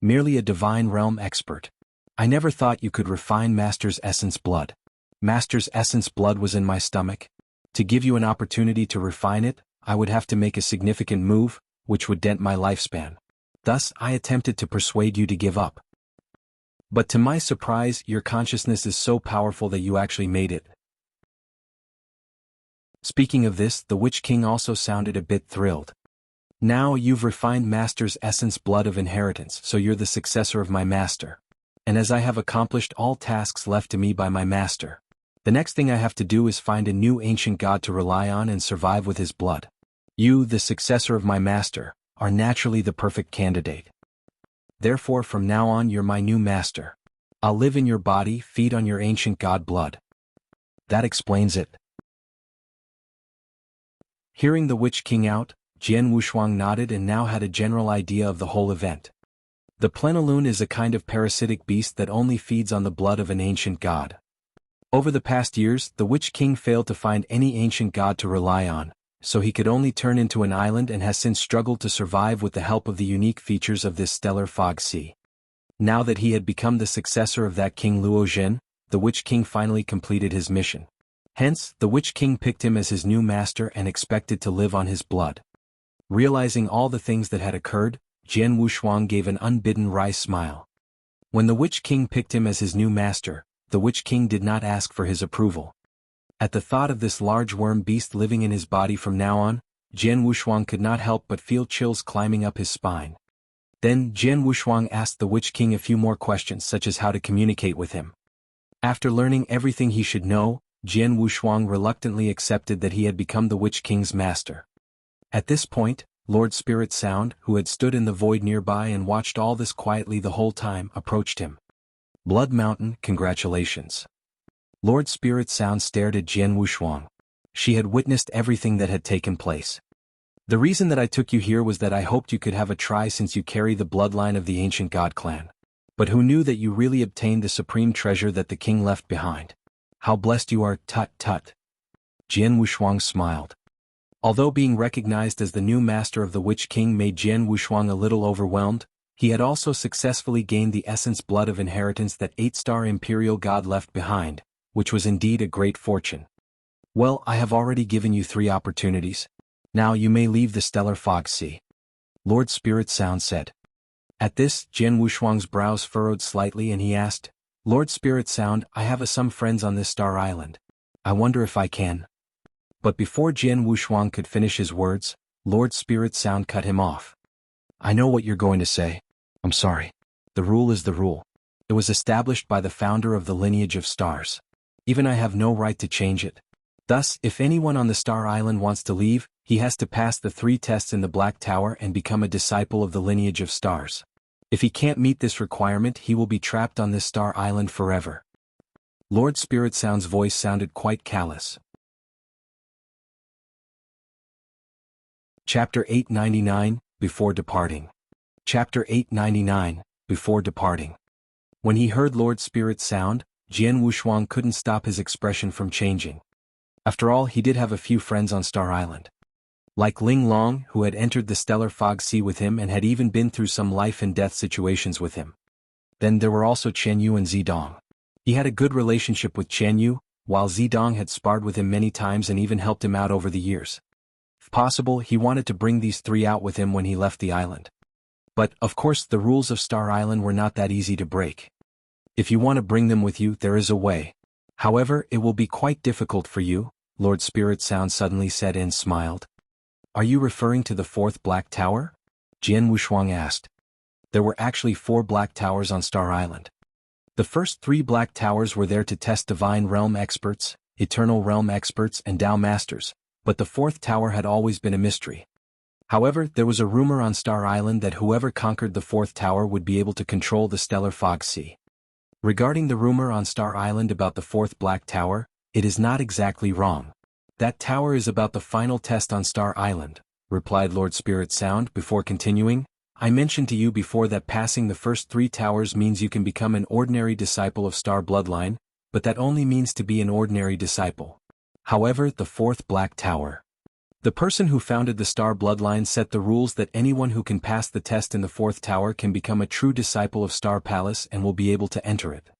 Merely a divine realm expert. I never thought you could refine Master's essence blood. Master's essence blood was in my stomach. To give you an opportunity to refine it, I would have to make a significant move, which would dent my lifespan. Thus, I attempted to persuade you to give up. But to my surprise, your consciousness is so powerful that you actually made it. Speaking of this, the Witch King also sounded a bit thrilled. Now you've refined Master's essence blood of inheritance, so you're the successor of my master. And as I have accomplished all tasks left to me by my master, the next thing I have to do is find a new ancient god to rely on and survive with his blood. You, the successor of my master, are naturally the perfect candidate. Therefore from now on you're my new master. I'll live in your body, feed on your ancient god blood. That explains it. Hearing the Witch King out, Jian Wushuang nodded and now had a general idea of the whole event. The Plenilune is a kind of parasitic beast that only feeds on the blood of an ancient god. Over the past years, the Witch King failed to find any ancient god to rely on, so he could only turn into an island and has since struggled to survive with the help of the unique features of this stellar fog sea. Now that he had become the successor of that King Luo Zhen, the Witch King finally completed his mission. Hence, the Witch King picked him as his new master and expected to live on his blood. Realizing all the things that had occurred, Jian Wushuang gave an unbidden wry smile. When the Witch King picked him as his new master, the Witch King did not ask for his approval. At the thought of this large worm beast living in his body from now on, Jian Wushuang could not help but feel chills climbing up his spine. Then Jian Wushuang asked the Witch King a few more questions such as how to communicate with him. After learning everything he should know, Jian Wushuang reluctantly accepted that he had become the Witch King's master. At this point, Lord Spirit Sound, who had stood in the void nearby and watched all this quietly the whole time, approached him. Blood Mountain, congratulations. Lord Spirit Sound stared at Jian Wushuang. She had witnessed everything that had taken place. The reason that I took you here was that I hoped you could have a try since you carry the bloodline of the ancient god clan. But who knew that you really obtained the supreme treasure that the king left behind? How blessed you are, tut tut. Jian Wushuang smiled. Although being recognized as the new master of the Witch King made Jian Wushuang a little overwhelmed, he had also successfully gained the essence blood of inheritance that 8-star imperial god left behind, which was indeed a great fortune. Well, I have already given you 3 opportunities. Now you may leave the stellar fog sea. Lord Spirit Sound said. At this, Jian Wushuang's brows furrowed slightly and he asked, Lord Spirit Sound, I have some friends on this star island. I wonder if I can. But before Jian Wushuang could finish his words, Lord Spirit Sound cut him off. I know what you're going to say. I'm sorry. The rule is the rule. It was established by the founder of the lineage of stars. Even I have no right to change it. Thus, if anyone on the Star Island wants to leave, he has to pass the 3 tests in the Black Tower and become a disciple of the lineage of stars. If he can't meet this requirement, he will be trapped on this Star Island forever. Lord Spirit Sound's voice sounded quite callous. Chapter 899, Before Departing. Chapter 899, Before Departing. When he heard Lord Spirit Sound, Jian Wushuang couldn't stop his expression from changing. After all, he did have a few friends on Star Island. Like Ling Long, who had entered the Stellar Fog Sea with him and had even been through some life-and-death situations with him. Then there were also Chen Yu and Zidong. He had a good relationship with Chen Yu, while Zidong had sparred with him many times and even helped him out over the years. If possible, he wanted to bring these 3 out with him when he left the island. But, of course, the rules of Star Island were not that easy to break. If you want to bring them with you, there is a way. However, it will be quite difficult for you, Lord Spirit Sound suddenly said and smiled. Are you referring to the 4th Black Tower? Jian Wushuang asked. There were actually 4 Black Towers on Star Island. The first 3 Black Towers were there to test Divine Realm experts, Eternal Realm experts and Dao Masters, but the fourth tower had always been a mystery. However, there was a rumor on Star Island that whoever conquered the fourth tower would be able to control the stellar fog sea. Regarding the rumor on Star Island about the fourth black tower, it is not exactly wrong. That tower is about the final test on Star Island, replied Lord Spirit Sound before continuing. I mentioned to you before that passing the first 3 towers means you can become an ordinary disciple of Star Bloodline, but that only means to be an ordinary disciple. However, the fourth black tower. The person who founded the Star Bloodline set the rules that anyone who can pass the test in the fourth tower can become a true disciple of Star Palace and will be able to enter it.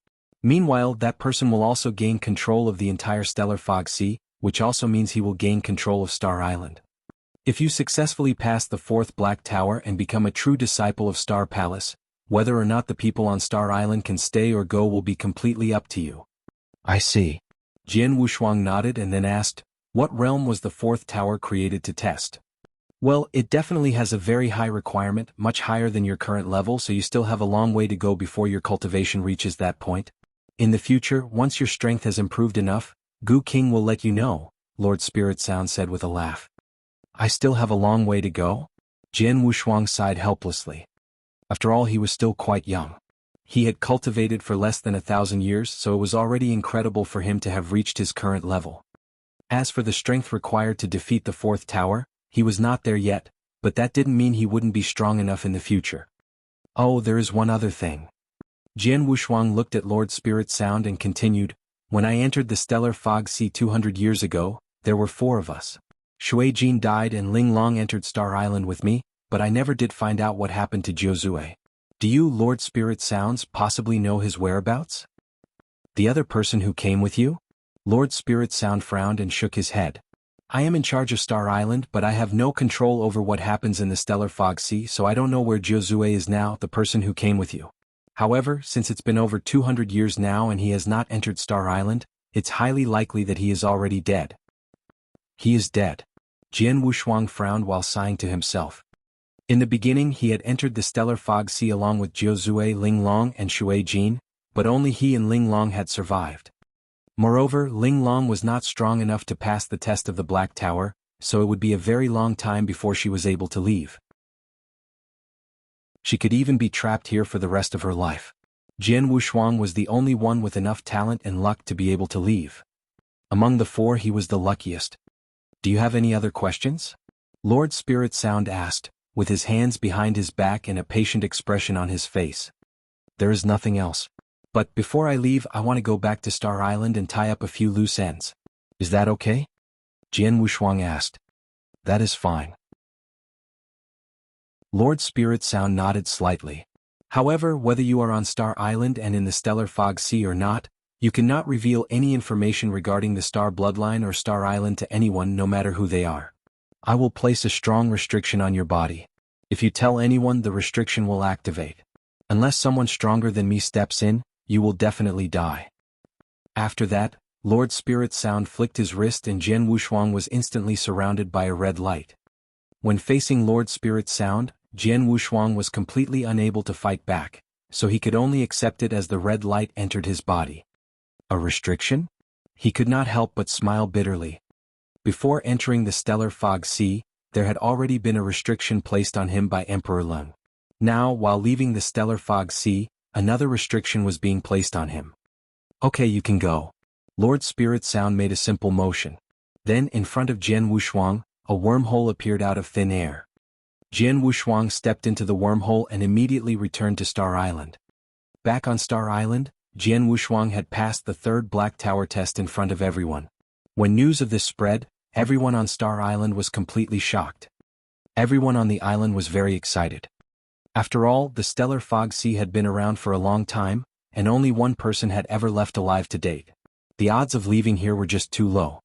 Meanwhile, that person will also gain control of the entire stellar fog sea, which also means he will gain control of Star Island. If you successfully pass the fourth black tower and become a true disciple of Star Palace, whether or not the people on Star Island can stay or go will be completely up to you. I see. Jian Wushuang nodded and then asked, what realm was the fourth tower created to test? Well, it definitely has a very high requirement, much higher than your current level, so you still have a long way to go before your cultivation reaches that point. In the future, once your strength has improved enough, Gu King will let you know, Lord Spirit Sound said with a laugh. I still have a long way to go? Jian Wushuang sighed helplessly. After all, he was still quite young. He had cultivated for less than 1,000 years, so it was already incredible for him to have reached his current level. As for the strength required to defeat the fourth tower, he was not there yet, but that didn't mean he wouldn't be strong enough in the future. Oh, there is one other thing. Jian Wushuang looked at Lord Spirit Sound and continued, when I entered the stellar fog sea 200 years ago, there were 4 of us. Shui Jin died and Ling Long entered Star Island with me, but I never did find out what happened to Jiuzue. Do you, Lord Spirit Sounds, possibly know his whereabouts? The other person who came with you? Lord Spirit Sound frowned and shook his head. I am in charge of Star Island, but I have no control over what happens in the stellar fog sea, so I don't know where Jiuzue is now, the person who came with you. However, since it's been over 200 years now and he has not entered Star Island, it's highly likely that he is already dead. He is dead. Jian Wushuang frowned while sighing to himself. In the beginning he had entered the stellar fog sea along with Jiuzue, Ling Long and Shui Jin, but only he and Ling Long had survived. Moreover, Ling Long was not strong enough to pass the test of the Black Tower, so it would be a very long time before she was able to leave. She could even be trapped here for the rest of her life. Jian Wushuang was the only one with enough talent and luck to be able to leave. Among the 4 he was the luckiest. Do you have any other questions? Lord Spirit Sound asked, with his hands behind his back and a patient expression on his face. There is nothing else. But before I leave I want to go back to Star Island and tie up a few loose ends. Is that okay? Jian Wushuang asked. That is fine. Lord Spirit Sound nodded slightly. However, whether you are on Star Island and in the Stellar Fog Sea or not, you cannot reveal any information regarding the Star Bloodline or Star Island to anyone, no matter who they are. I will place a strong restriction on your body. If you tell anyone, the restriction will activate. Unless someone stronger than me steps in, you will definitely die. After that, Lord Spirit Sound flicked his wrist and Jian Wushuang was instantly surrounded by a red light. When facing Lord Spirit Sound, Jian Wushuang was completely unable to fight back, so he could only accept it as the red light entered his body. A restriction? He could not help but smile bitterly. Before entering the Stellar Fog Sea, there had already been a restriction placed on him by Emperor Leng. Now, while leaving the Stellar Fog Sea, another restriction was being placed on him. Okay, you can go. Lord Spirit Sound made a simple motion. Then, in front of Jian Wushuang, a wormhole appeared out of thin air. Jian Wushuang stepped into the wormhole and immediately returned to Star Island. Back on Star Island, Jian Wushuang had passed the 3rd Black Tower test in front of everyone. When news of this spread, everyone on Star Island was completely shocked. Everyone on the island was very excited. After all, the Stellar Fog Sea had been around for a long time, and only one person had ever left alive to date. The odds of leaving here were just too low.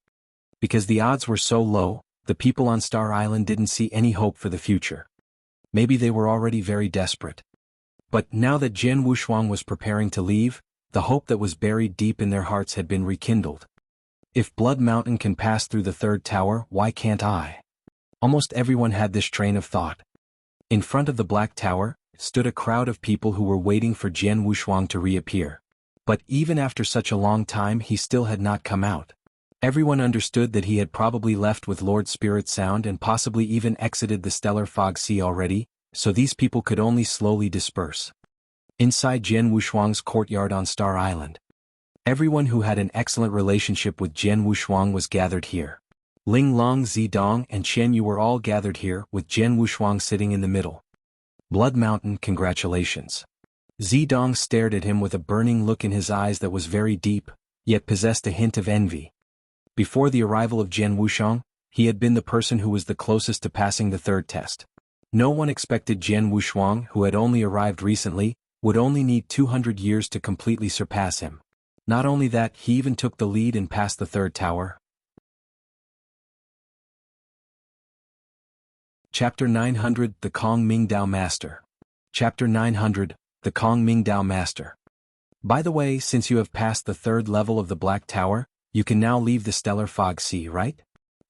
Because the odds were so low, the people on Star Island didn't see any hope for the future. Maybe they were already very desperate. But now that Jian Wushuang was preparing to leave, the hope that was buried deep in their hearts had been rekindled. If Blood Mountain can pass through the 3rd tower, why can't I? Almost everyone had this train of thought. In front of the Black Tower, stood a crowd of people who were waiting for Jian Wushuang to reappear. But even after such a long time he still had not come out. Everyone understood that he had probably left with Lord Spirit Sound and possibly even exited the stellar fog sea already, so these people could only slowly disperse. Inside Jian Wushuang's courtyard on Star Island, everyone who had an excellent relationship with Jian Wushuang was gathered here. Ling Long, Zidong, and Qian Yu were all gathered here, with Jian Wushuang sitting in the middle. Blood Mountain, congratulations. Zidong stared at him with a burning look in his eyes that was very deep, yet possessed a hint of envy. Before the arrival of Jian Wushuang, he had been the person who was the closest to passing the third test. No one expected Jian Wushuang, who had only arrived recently, would only need 200 years to completely surpass him. Not only that, he even took the lead and passed the third tower. Chapter 900, The Kong Ming Dao Master. Chapter 900, The Kong Ming Dao Master. By the way, since you have passed the third level of the Black Tower, you can now leave the Stellar Fog Sea, right?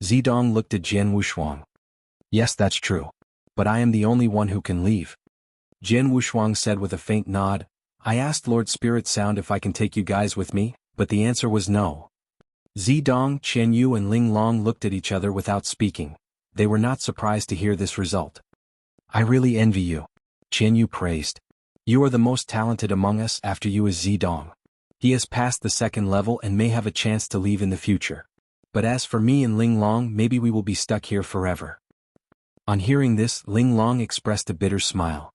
Zidong looked at Jian Wushuang. Yes, that's true. But I am the only one who can leave. Jian Wushuang said with a faint nod. I asked Lord Spirit Sound if I can take you guys with me, but the answer was no. Zidong, Qian Yu and Ling Long looked at each other without speaking. They were not surprised to hear this result. I really envy you. Qian Yu praised. You are the most talented among us. After you is Zidong. He has passed the second level and may have a chance to leave in the future. But as for me and Ling Long, maybe we will be stuck here forever. On hearing this, Ling Long expressed a bitter smile.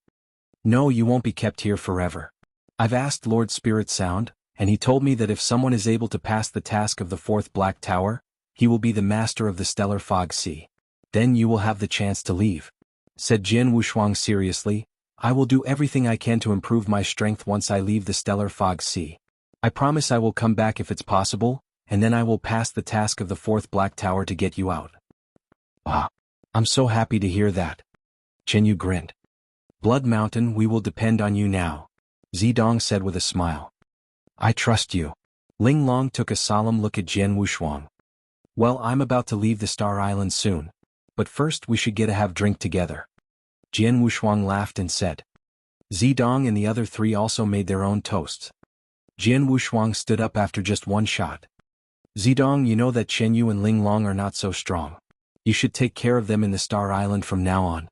No, you won't be kept here forever. I've asked Lord Spirit Sound, and he told me that if someone is able to pass the task of the fourth Black Tower, he will be the master of the Stellar Fog Sea. Then you will have the chance to leave. Said Jian Wushuang seriously. I will do everything I can to improve my strength once I leave the Stellar Fog Sea. I promise I will come back if it's possible, and then I will pass the task of the fourth Black Tower to get you out. Ah, I'm so happy to hear that. Qian Yu grinned. Blood Mountain, we will depend on you now, Zidong said with a smile. I trust you. Ling Long took a solemn look at Jian Wushuang. Well, I'm about to leave the Star Island soon. But first we should get a have drink together. Jian Wushuang laughed and said. Zidong and the other three also made their own toasts. Jian Wushuang stood up after just one shot. Zidong, you know that Qian Yu and Ling Long are not so strong. You should take care of them in the Star Island from now on.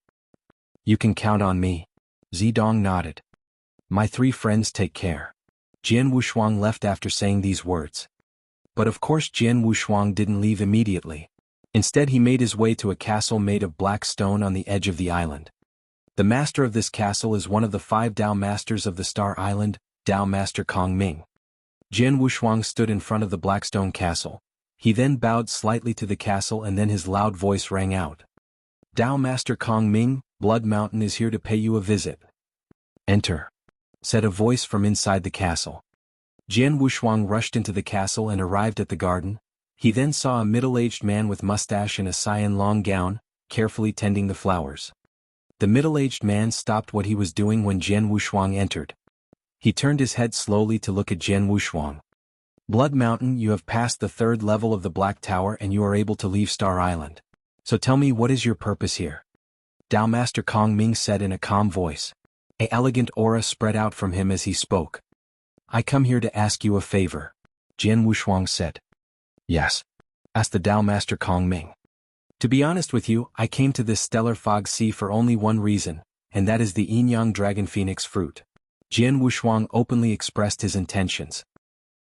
You can count on me. Zidong nodded. My three friends take care. Jian Wushuang left after saying these words. But of course Jian Wushuang didn't leave immediately. Instead he made his way to a castle made of black stone on the edge of the island. The master of this castle is one of the 5 Dao Masters of the Star Island, Dao Master Kong Ming. Jian Wushuang stood in front of the Blackstone Castle. He then bowed slightly to the castle and then his loud voice rang out. Dao Master Kong Ming, Blood Mountain is here to pay you a visit. Enter, said a voice from inside the castle. Jian Wushuang rushed into the castle and arrived at the garden. He then saw a middle-aged man with mustache and a cyan long gown, carefully tending the flowers. The middle-aged man stopped what he was doing when Jian Wushuang entered. He turned his head slowly to look at Jian Wushuang. Blood Mountain, you have passed the third level of the Black Tower and you are able to leave Star Island. So tell me, what is your purpose here? Dao Master Kong Ming said in a calm voice. An elegant aura spread out from him as he spoke. I come here to ask you a favor. Jian Wushuang said. Yes, asked the Dao Master Kong Ming. To be honest with you, I came to this Stellar Fog Sea for only one reason, and that is the Yin-Yang Dragon Phoenix fruit. Jian Wushuang openly expressed his intentions.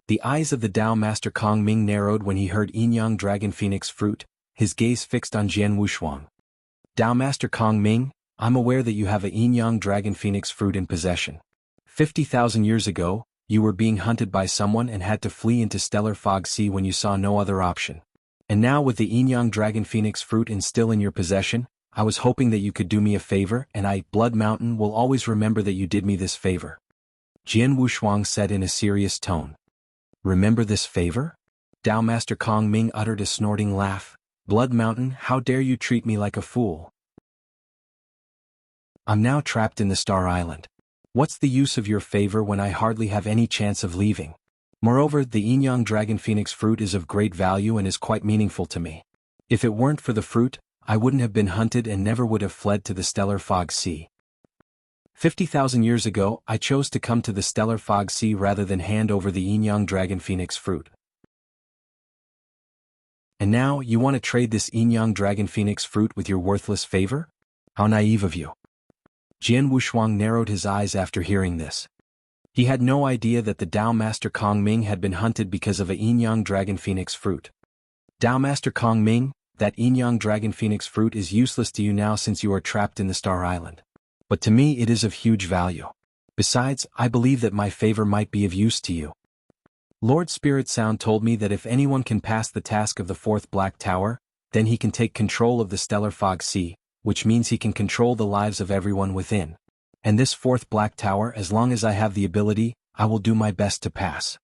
The eyes of the Dao Master Kong Ming narrowed when he heard Yin-Yang Dragon Phoenix fruit, his gaze fixed on Jian Wushuang. Dao Master Kong Ming, I'm aware that you have a Yin-Yang Dragon Phoenix fruit in possession. 50,000 years ago, you were being hunted by someone and had to flee into Stellar Fog Sea when you saw no other option. And now with the Yin-Yang Dragon Phoenix fruit still in your possession, I was hoping that you could do me a favor, and I, Blood Mountain, will always remember that you did me this favor. Jian Wushuang said in a serious tone. Remember this favor? Dao Master Kong Ming uttered a snorting laugh. Blood Mountain, how dare you treat me like a fool? I'm now trapped in the Star Island. What's the use of your favor when I hardly have any chance of leaving? Moreover, the Yin-Yang Dragon Phoenix fruit is of great value and is quite meaningful to me. If it weren't for the fruit, I wouldn't have been hunted and never would have fled to the Stellar Fog Sea. 50,000 years ago, I chose to come to the Stellar Fog Sea rather than hand over the Yin-Yang Dragon Phoenix fruit. And now, you want to trade this Yin-Yang Dragon Phoenix fruit with your worthless favor? How naive of you. Jian Wushuang narrowed his eyes after hearing this. He had no idea that the Tao Master Kong Ming had been hunted because of a Yin-Yang Dragon Phoenix fruit. Tao Master Kong Ming, that Yin-Yang Dragon Phoenix fruit is useless to you now since you are trapped in the Star Island. But to me it is of huge value. Besides, I believe that my favor might be of use to you. Lord Spirit Sound told me that if anyone can pass the task of the fourth Black Tower, then he can take control of the Stellar Fog Sea, which means he can control the lives of everyone within. And this fourth Black Tower, as long as I have the ability, I will do my best to pass.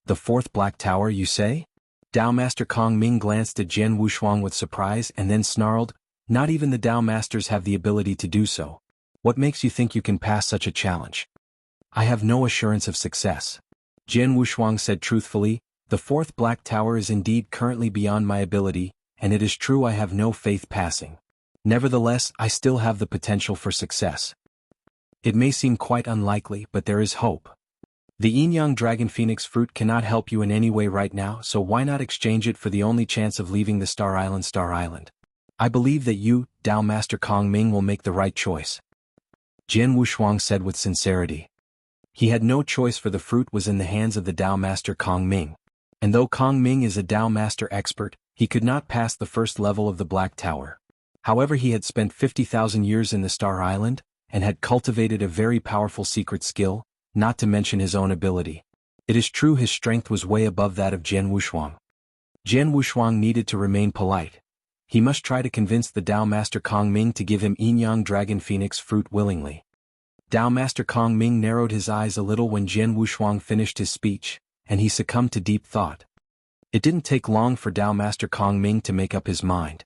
The fourth Black Tower, you say? Tao Master Kong Ming glanced at Jian Wushuang with surprise and then snarled, not even the Tao Masters have the ability to do so. What makes you think you can pass such a challenge? I have no assurance of success. Jian Wushuang said truthfully, the fourth Black Tower is indeed currently beyond my ability, and it is true I have no faith passing. Nevertheless, I still have the potential for success. It may seem quite unlikely, but there is hope. The Yin-Yang Dragon Phoenix fruit cannot help you in any way right now, so why not exchange it for the only chance of leaving the Star Island Star Island? I believe that you, Tao Master Kong Ming, will make the right choice. Jian Wushuang said with sincerity. He had no choice, for the fruit was in the hands of the Tao Master Kong Ming. And though Kong Ming is a Tao Master expert, he could not pass the first level of the Black Tower. However, he had spent 50,000 years in the Star Island, and had cultivated a very powerful secret skill, not to mention his own ability. It is true his strength was way above that of Jian Wushuang. Jian Wushuang needed to remain polite. He must try to convince the Tao Master Kong Ming to give him Yin-Yang Dragon Phoenix fruit willingly. Tao Master Kong Ming narrowed his eyes a little when Jian Wushuang finished his speech, and he succumbed to deep thought. It didn't take long for Tao Master Kong Ming to make up his mind.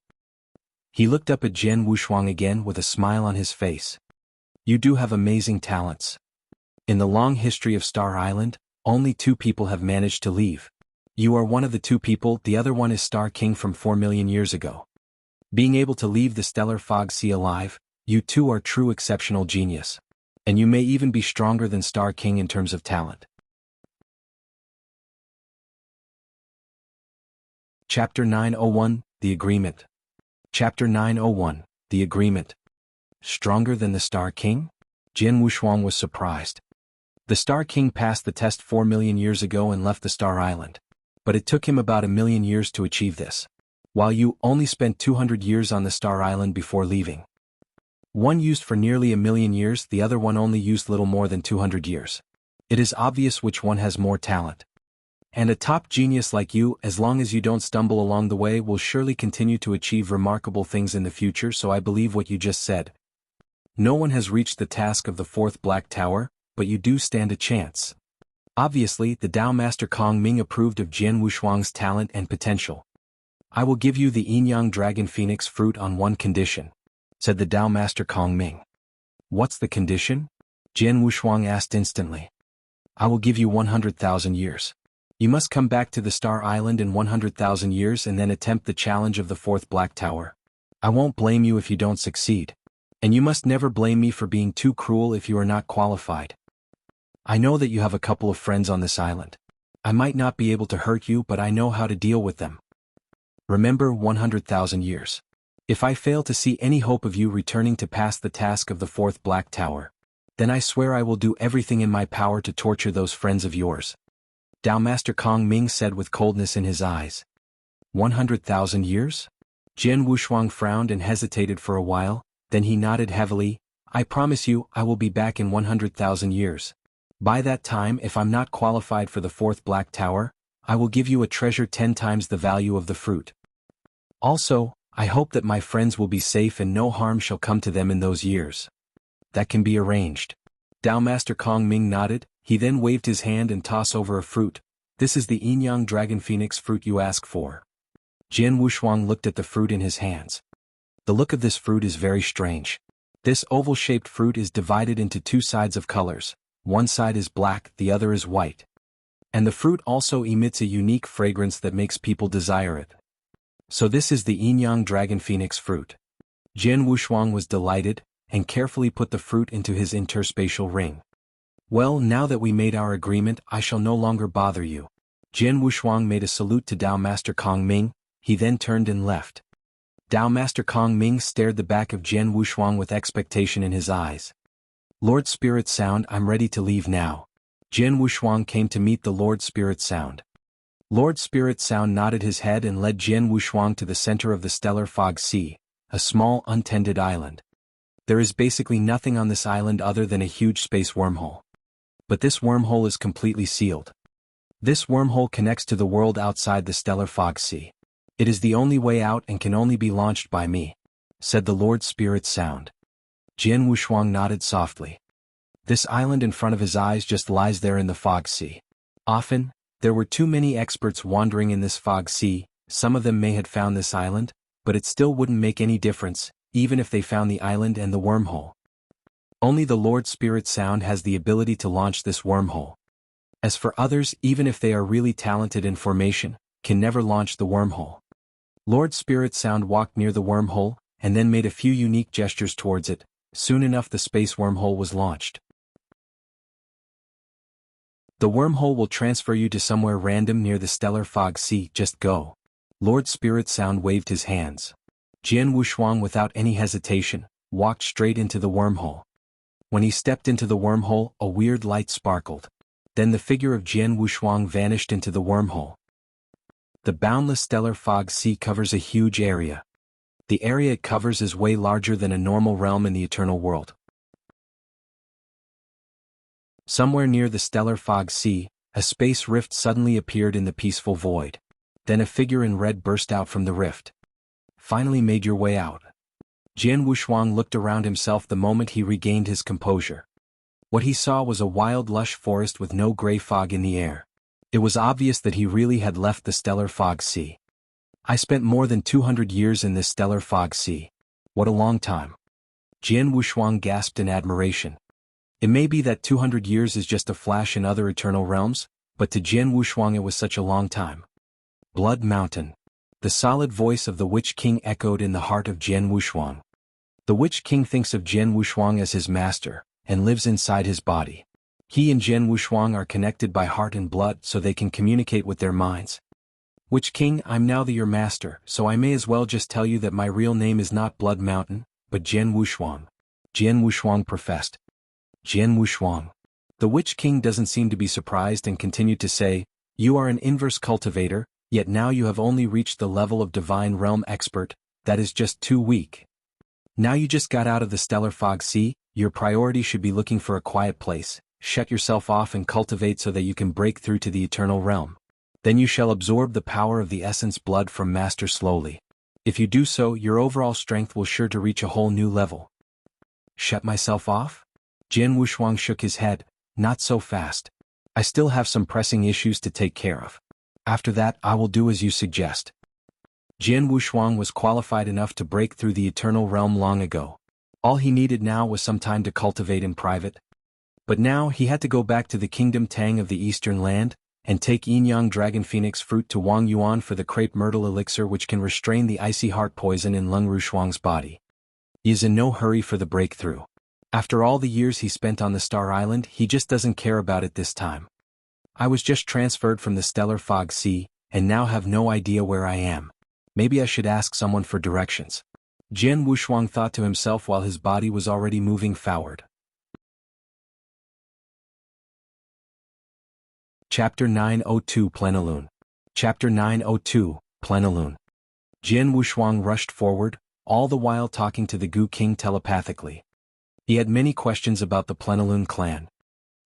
He looked up at Jian Wushuang again with a smile on his face. You do have amazing talents. In the long history of Star Island, only 2 people have managed to leave. You are one of the 2 people, the other one is Star King from 4 million years ago. Being able to leave the Stellar Fog Sea alive, you two are true exceptional genius. And you may even be stronger than Star King in terms of talent. Chapter 901, The Agreement. Chapter 901, The Agreement. Stronger than the Star King? Jian Wushuang was surprised. The Star King passed the test 4 million years ago and left the Star Island. But it took him about 1 million years to achieve this. While you only spent 200 years on the Star Island before leaving. One used for nearly 1 million years, the other one only used little more than 200 years. It is obvious which one has more talent. And a top genius like you, as long as you don't stumble along the way, will surely continue to achieve remarkable things in the future, so I believe what you just said. No one has reached the task of the fourth Black Tower, but you do stand a chance. Obviously, the Tao Master Kong Ming approved of Jian Wushuang's talent and potential. I will give you the Yin-Yang Dragon Phoenix fruit on one condition, said the Tao Master Kong Ming. What's the condition? Jian Wushuang asked instantly. I will give you 100,000 years. You must come back to the Star Island in 100,000 years and then attempt the challenge of the fourth Black Tower. I won't blame you if you don't succeed. And you must never blame me for being too cruel if you are not qualified. I know that you have a couple of friends on this island. I might not be able to hurt you, but I know how to deal with them. Remember 100,000 years. If I fail to see any hope of you returning to pass the task of the fourth Black Tower, then I swear I will do everything in my power to torture those friends of yours. Tao Master Kong Ming said with coldness in his eyes. 100,000 years? Jian Wushuang frowned and hesitated for a while, then he nodded heavily. I promise you, I will be back in 100,000 years. By that time, if I'm not qualified for the fourth Black Tower, I will give you a treasure 10 times the value of the fruit. Also, I hope that my friends will be safe and no harm shall come to them in those years. That can be arranged. Tao Master Kong Ming nodded. He then waved his hand and tossed over a fruit. This is the Yin-Yang Dragon Phoenix fruit you ask for. Jian Wushuang looked at the fruit in his hands. The look of this fruit is very strange. This oval-shaped fruit is divided into 2 sides of colors. One side is black, the other is white. And the fruit also emits a unique fragrance that makes people desire it. So this is the Yin-Yang Dragon Phoenix fruit. Jian Wushuang was delighted, and carefully put the fruit into his interspatial ring. Well, now that we made our agreement, I shall no longer bother you. Jian Wushuang made a salute to Tao Master Kong Ming, He then turned and left. Tao Master Kong Ming stared the back of Jian Wushuang with expectation in his eyes. Lord Spirit Sound, I'm ready to leave now. Jian Wushuang came to meet the Lord Spirit Sound. Lord Spirit Sound nodded his head and led Jian Wushuang to the center of the stellar fog sea, a small untended island. There is basically nothing on this island other than a huge space wormhole. But this wormhole is completely sealed. This wormhole connects to the world outside the stellar fog sea. It is the only way out and can only be launched by me, said the Lord Spirit Sound. Jian Wushuang nodded softly. This island in front of his eyes just lies there in the fog sea. Often, there were too many experts wandering in this fog sea. Some of them may have found this island, but it still wouldn't make any difference, even if they found the island and the wormhole. Only the Lord Spirit Sound has the ability to launch this wormhole. As for others, even if they are really talented in formation, can never launch the wormhole. Lord Spirit Sound walked near the wormhole, and then made a few unique gestures towards it. Soon enough the space wormhole was launched. The wormhole will transfer you to somewhere random near the stellar fog sea, just go. Lord Spirit Sound waved his hands. Jian Wushuang without any hesitation, walked straight into the wormhole. When he stepped into the wormhole, a weird light sparkled. Then the figure of Jian Wushuang vanished into the wormhole. The boundless stellar fog sea covers a huge area. The area it covers is way larger than a normal realm in the eternal world. Somewhere near the stellar fog sea, a space rift suddenly appeared in the peaceful void. Then a figure in red burst out from the rift. Finally made your way out. Jian Wushuang looked around himself the moment he regained his composure. What he saw was a wild lush forest with no gray fog in the air. It was obvious that he really had left the stellar fog sea. I spent more than 200 years in this stellar fog sea. What a long time. Jian Wushuang gasped in admiration. It may be that 200 years is just a flash in other eternal realms, but to Jian Wushuang it was such a long time. Blood Mountain. The solid voice of the Witch King echoed in the heart of Jian Wushuang. The Witch King thinks of Jian Wushuang as his master, and lives inside his body. He and Jian Wushuang are connected by heart and blood so they can communicate with their minds. Witch King, I'm now your master, so I may as well just tell you that my real name is not Blood Mountain, but Jian Wushuang. Jian Wushuang professed. Jian Wushuang. The Witch King doesn't seem to be surprised and continued to say, you are an inverse cultivator, yet now you have only reached the level of divine realm expert. That is just too weak. Now you just got out of the stellar fog sea, your priority should be looking for a quiet place, shut yourself off and cultivate so that you can break through to the eternal realm. Then you shall absorb the power of the essence blood from Master slowly. If you do so, your overall strength will sure to reach a whole new level. Shut myself off? Jian Wushuang shook his head. Not so fast. I still have some pressing issues to take care of. After that, I will do as you suggest. Jian Wushuang was qualified enough to break through the eternal realm long ago. All he needed now was some time to cultivate in private. But now he had to go back to the Kingdom Tang of the Eastern Land, and take Yin-Yang Dragon Phoenix Fruit to Wang Yuan for the Crepe Myrtle Elixir which can restrain the icy heart poison in Lung Rushuang's body. He is in no hurry for the breakthrough. After all the years he spent on the Star Island, he just doesn't care about it this time. I was just transferred from the Stellar Fog Sea, and now have no idea where I am. Maybe I should ask someone for directions. Jian Wushuang thought to himself while his body was already moving forward. Chapter 902 Plenilune. Chapter 902, Plenilune. Jian Wushuang rushed forward, all the while talking to the Gu King telepathically. He had many questions about the Plenilune clan.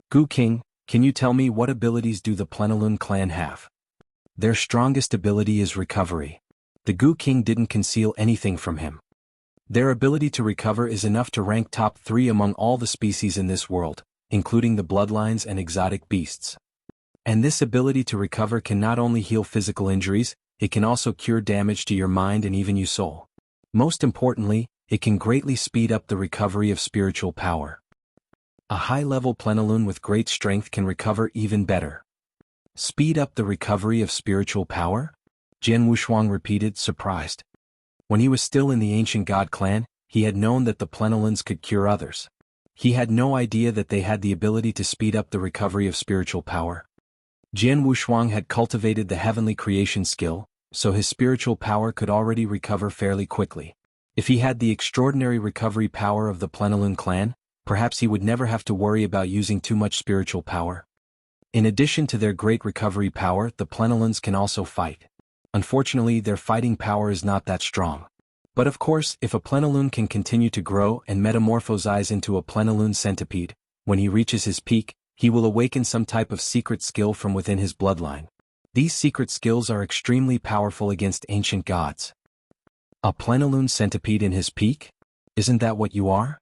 Gu King, can you tell me what abilities do the Plenilune clan have? Their strongest ability is recovery. The Gu King didn't conceal anything from him. Their ability to recover is enough to rank top 3 among all the species in this world, including the bloodlines and exotic beasts. And this ability to recover can not only heal physical injuries, it can also cure damage to your mind and even your soul. Most importantly, it can greatly speed up the recovery of spiritual power. A high-level Plenilune with great strength can recover even better. Speed up the recovery of spiritual power? Jian Wushuang repeated, surprised. When he was still in the ancient god clan, he had known that the Plenilunes could cure others. He had no idea that they had the ability to speed up the recovery of spiritual power. Jian Wushuang had cultivated the heavenly creation skill, so his spiritual power could already recover fairly quickly. If he had the extraordinary recovery power of the Plenilune clan, perhaps he would never have to worry about using too much spiritual power. In addition to their great recovery power, the Plenilunes can also fight. Unfortunately, their fighting power is not that strong. But of course, if a Plenilune can continue to grow and metamorphosize into a Plenilune centipede, when he reaches his peak, he will awaken some type of secret skill from within his bloodline. These secret skills are extremely powerful against ancient gods. A Plenilune centipede in his peak? Isn't that what you are?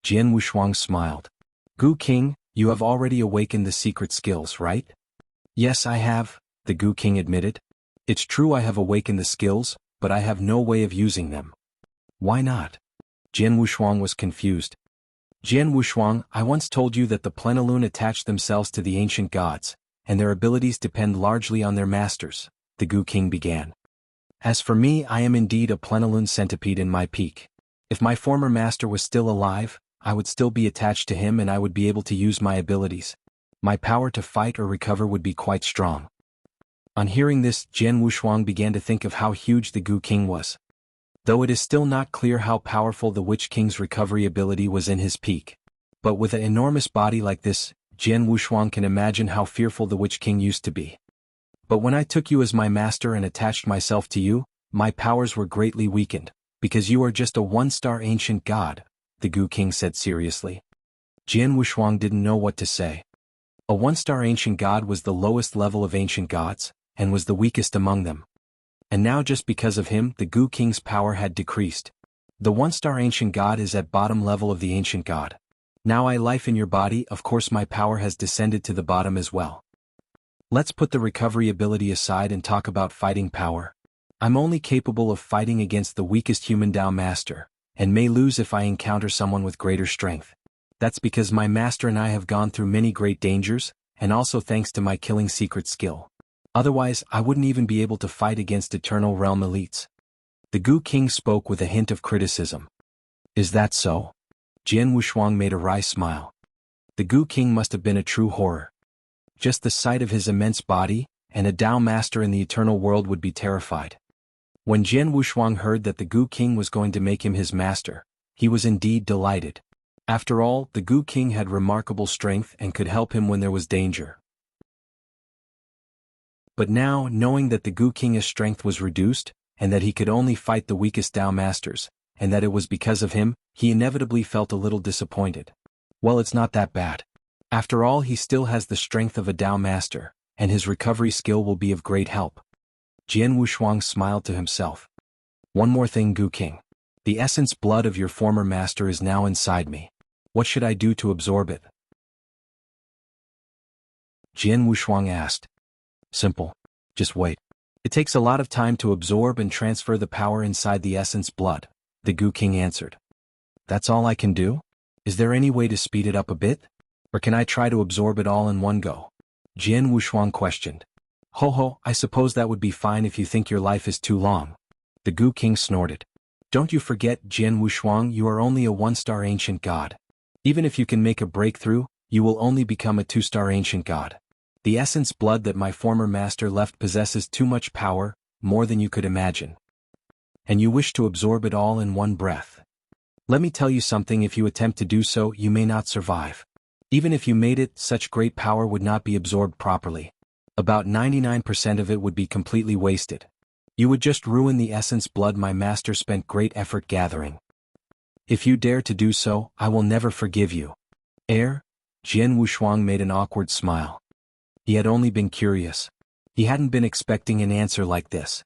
Jian Wushuang smiled. Gu King, you have already awakened the secret skills, right? Yes, I have, the Gu King admitted. It's true I have awakened the skills, but I have no way of using them. Why not? Jian Wushuang was confused. Jian Wushuang, I once told you that the Plenilune attach themselves to the ancient gods, and their abilities depend largely on their masters, the Gu King began. As for me, I am indeed a Plenilune centipede in my peak. If my former master was still alive, I would still be attached to him and I would be able to use my abilities. My power to fight or recover would be quite strong. On hearing this, Jian Wushuang began to think of how huge the Gu King was. Though it is still not clear how powerful the Witch King's recovery ability was in his peak. But with an enormous body like this, Jian Wushuang can imagine how fearful the Witch King used to be. But when I took you as my master and attached myself to you, my powers were greatly weakened, because you are just a one-star ancient god, the Gu King said seriously. Jian Wushuang didn't know what to say. A one-star ancient god was the lowest level of ancient gods, and was the weakest among them. And now just because of him, the Gu King's power had decreased. The one-star ancient god is at bottom level of the ancient god. Now I life in your body, of course my power has descended to the bottom as well. Let's put the recovery ability aside and talk about fighting power. I'm only capable of fighting against the weakest human Dao master, and may lose if I encounter someone with greater strength. That's because my master and I have gone through many great dangers, and also thanks to my killing secret skill. Otherwise, I wouldn't even be able to fight against Eternal Realm elites. The Gu King spoke with a hint of criticism. Is that so? Jian Wushuang made a wry smile. The Gu King must have been a true horror. Just the sight of his immense body, and a Dao master in the eternal world would be terrified. When Jian Wushuang heard that the Gu King was going to make him his master, he was indeed delighted. After all, the Gu King had remarkable strength and could help him when there was danger. But now, knowing that the Gu King's strength was reduced, and that he could only fight the weakest Dao masters, and that it was because of him, he inevitably felt a little disappointed. Well, it's not that bad. After all, he still has the strength of a Dao master, and his recovery skill will be of great help. Jian Wushuang smiled to himself. One more thing, Gu King. The essence blood of your former master is now inside me. What should I do to absorb it? Jian Wushuang asked. Simple. Just wait. It takes a lot of time to absorb and transfer the power inside the essence blood, the Gu King answered. That's all I can do? Is there any way to speed it up a bit? Or can I try to absorb it all in one go? Jian Wushuang questioned. Ho, I suppose that would be fine if you think your life is too long. The Gu King snorted. Don't you forget, Jian Wushuang, you are only a one-star ancient god. Even if you can make a breakthrough, you will only become a two-star ancient god. The essence blood that my former master left possesses too much power, more than you could imagine. And you wish to absorb it all in one breath. Let me tell you something, if you attempt to do so, you may not survive. Even if you made it, such great power would not be absorbed properly. About 99% of it would be completely wasted. You would just ruin the essence blood my master spent great effort gathering. If you dare to do so, I will never forgive you. Jian Wushuang made an awkward smile. He had only been curious. He hadn't been expecting an answer like this.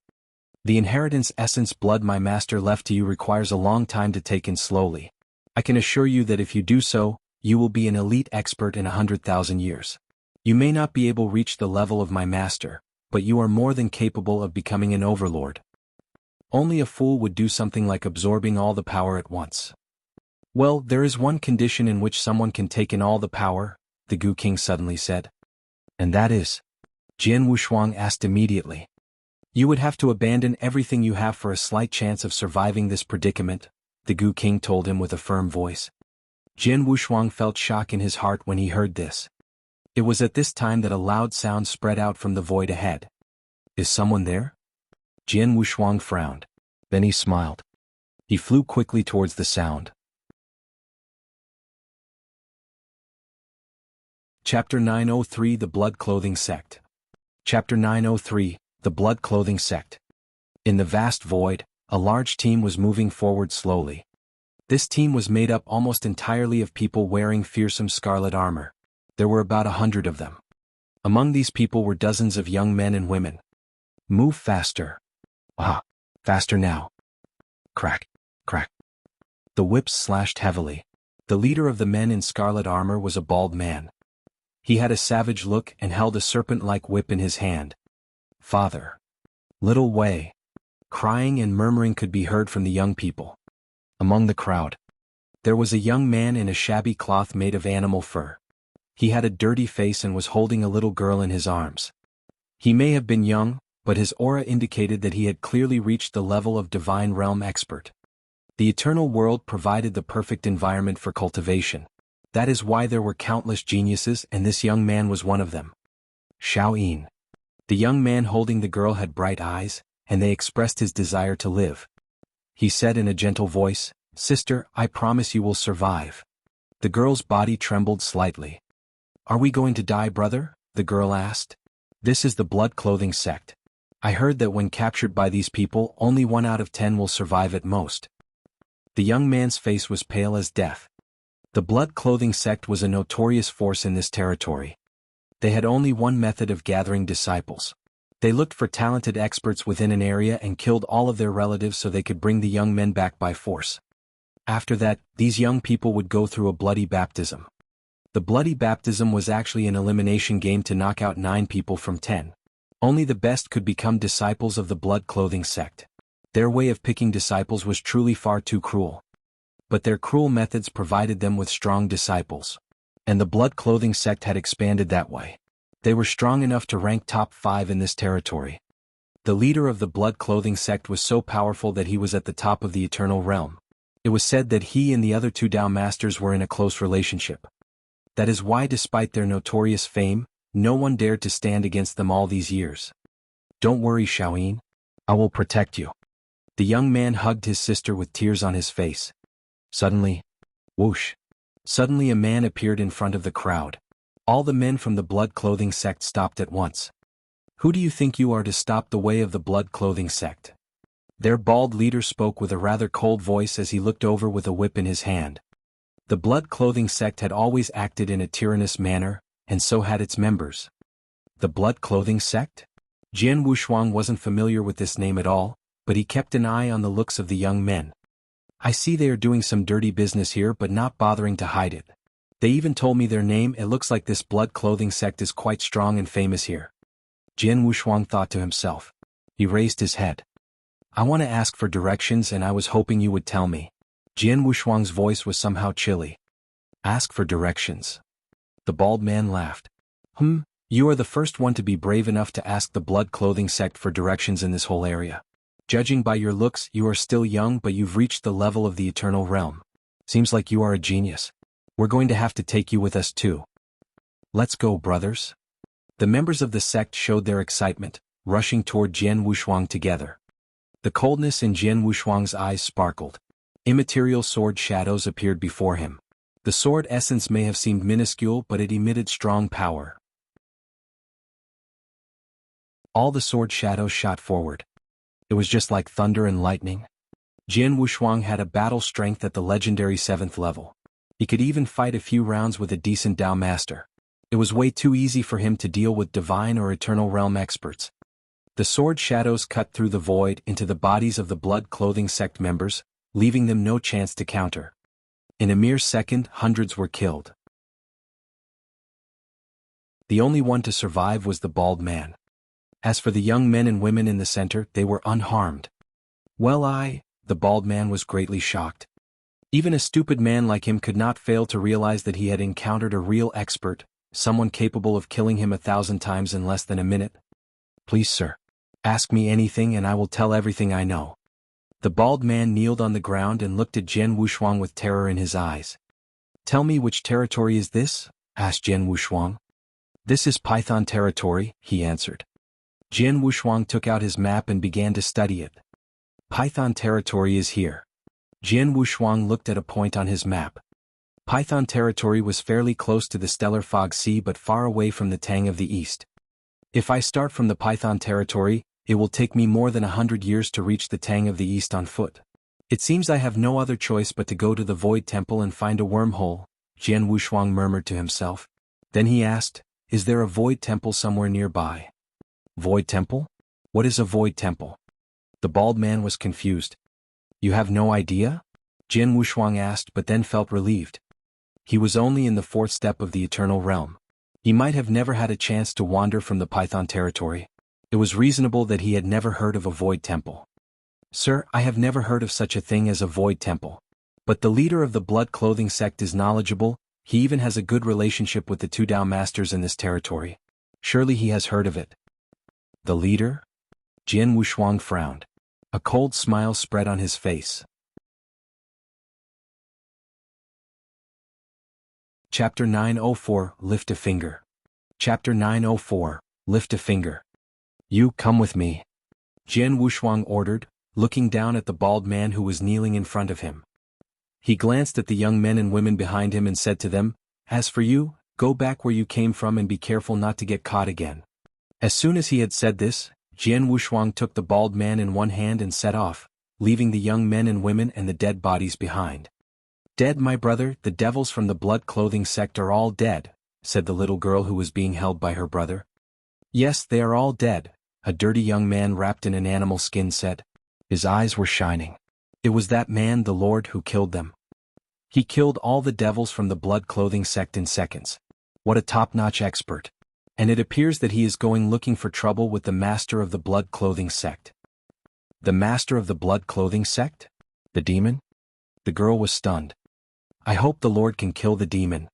The inheritance essence blood my master left to you requires a long time to take in slowly. I can assure you that if you do so, you will be an elite expert in 100,000 years. You may not be able to reach the level of my master, but you are more than capable of becoming an overlord. Only a fool would do something like absorbing all the power at once. Well, there is one condition in which someone can take in all the power, the Gu King suddenly said. And that is? Jian Wushuang asked immediately. You would have to abandon everything you have for a slight chance of surviving this predicament, the Gu King told him with a firm voice. Jian Wushuang felt shock in his heart when he heard this. It was at this time that a loud sound spread out from the void ahead. Is someone there? Jian Wushuang frowned. Then he smiled. He flew quickly towards the sound. Chapter 903 The Blood Clothing Sect. Chapter 903 The Blood Clothing Sect. In the vast void, a large team was moving forward slowly. This team was made up almost entirely of people wearing fearsome scarlet armor. There were about 100 of them. Among these people were dozens of young men and women. Move faster. Ah, faster now. Crack, crack. The whips slashed heavily. The leader of the men in scarlet armor was a bald man. He had a savage look and held a serpent-like whip in his hand. Father. Little Wei. Crying and murmuring could be heard from the young people. Among the crowd, there was a young man in a shabby cloth made of animal fur. He had a dirty face and was holding a little girl in his arms. He may have been young, but his aura indicated that he had clearly reached the level of divine realm expert. The eternal world provided the perfect environment for cultivation. That is why there were countless geniuses, and this young man was one of them. Xiaoyin. The young man holding the girl had bright eyes, and they expressed his desire to live. He said in a gentle voice, "Sister, I promise you will survive." The girl's body trembled slightly. "Are we going to die, brother?" the girl asked. "This is the Blood Clothing Sect. I heard that when captured by these people, only 1 out of 10 will survive at most." The young man's face was pale as death. The Blood Clothing Sect was a notorious force in this territory. They had only one method of gathering disciples. They looked for talented experts within an area and killed all of their relatives so they could bring the young men back by force. After that, these young people would go through a bloody baptism. The bloody baptism was actually an elimination game to knock out 9 people from 10. Only the best could become disciples of the Blood Clothing Sect. Their way of picking disciples was truly far too cruel. But their cruel methods provided them with strong disciples. And the Blood Clothing Sect had expanded that way. They were strong enough to rank top 5 in this territory. The leader of the Blood Clothing Sect was so powerful that he was at the top of the Eternal Realm. It was said that he and the other 2 Dao Masters were in a close relationship. That is why, despite their notorious fame, no one dared to stand against them all these years. "Don't worry, Xiaoyin. I will protect you." The young man hugged his sister with tears on his face. Suddenly, whoosh! Suddenly a man appeared in front of the crowd. All the men from the Blood Clothing Sect stopped at once. "Who do you think you are to stop the way of the Blood Clothing Sect?" Their bald leader spoke with a rather cold voice as he looked over with a whip in his hand. The Blood Clothing Sect had always acted in a tyrannous manner, and so had its members. The Blood Clothing Sect? Jian Wushuang wasn't familiar with this name at all, but he kept an eye on the looks of the young men. "I see they are doing some dirty business here but not bothering to hide it. They even told me their name. It looks like this Blood Clothing Sect is quite strong and famous here." Jian Wushuang thought to himself. He raised his head. "I want to ask for directions and I was hoping you would tell me." Jian Wushuang's voice was somehow chilly. "Ask for directions." The bald man laughed. You are the first one to be brave enough to ask the Blood Clothing Sect for directions in this whole area. Judging by your looks, you are still young but you've reached the level of the Eternal Realm. Seems like you are a genius. We're going to have to take you with us too. Let's go, brothers." The members of the sect showed their excitement, rushing toward Jian Wushuang together. The coldness in Jian Wushuang's eyes sparkled. Immaterial sword shadows appeared before him. The sword essence may have seemed minuscule but it emitted strong power. All the sword shadows shot forward. It was just like thunder and lightning. Jian Wushuang had a battle strength at the legendary 7th level. He could even fight a few rounds with a decent Dao Master. It was way too easy for him to deal with divine or eternal realm experts. The sword shadows cut through the void into the bodies of the Blood Clothing Sect members, leaving them no chance to counter. In a mere second, hundreds were killed. The only one to survive was the bald man. As for the young men and women in the center, they were unharmed. The bald man was greatly shocked. Even a stupid man like him could not fail to realize that he had encountered a real expert, someone capable of killing him 1,000 times in less than a minute. "Please, sir, ask me anything and I will tell everything I know." The bald man kneeled on the ground and looked at Jian Wushuang with terror in his eyes. "Tell me, which territory is this?" asked Jian Wushuang. "This is Python territory," he answered. Jian Wushuang took out his map and began to study it. Python territory is here. Jian Wushuang looked at a point on his map. Python territory was fairly close to the Stellar Fog Sea but far away from the Tang of the East. If I start from the Python territory, it will take me more than 100 years to reach the Tang of the East on foot. It seems I have no other choice but to go to the Void Temple and find a wormhole, Jian Wushuang murmured to himself. Then he asked, is there a Void Temple somewhere nearby? Void Temple? What is a Void Temple? The bald man was confused. You have no idea? Jian Wushuang asked but then felt relieved. He was only in the 4th step of the Eternal Realm. He might have never had a chance to wander from the Python territory. It was reasonable that he had never heard of a Void Temple. Sir, I have never heard of such a thing as a Void Temple. But the leader of the Blood Clothing Sect is knowledgeable, he even has a good relationship with the 2 Dao Masters in this territory. Surely he has heard of it. The leader? Jian Wushuang frowned. A cold smile spread on his face. Chapter 904, Lift a Finger. Chapter 904, Lift a Finger. You come with me. Jian Wushuang ordered, looking down at the bald man who was kneeling in front of him. He glanced at the young men and women behind him and said to them, as for you, go back where you came from and be careful not to get caught again. As soon as he had said this, Jian Wushuang took the bald man in one hand and set off, leaving the young men and women and the dead bodies behind. Dead, my brother, the devils from the Blood Clothing Sect are all dead, said the little girl who was being held by her brother. Yes, they are all dead, a dirty young man wrapped in an animal skin said. His eyes were shining. It was that man, the Lord, who killed them. He killed all the devils from the Blood Clothing Sect in seconds. What a top-notch expert. And it appears that he is going looking for trouble with the master of the Blood Clothing Sect. The master of the Blood Clothing Sect? The demon? The girl was stunned. I hope the Lord can kill the demon.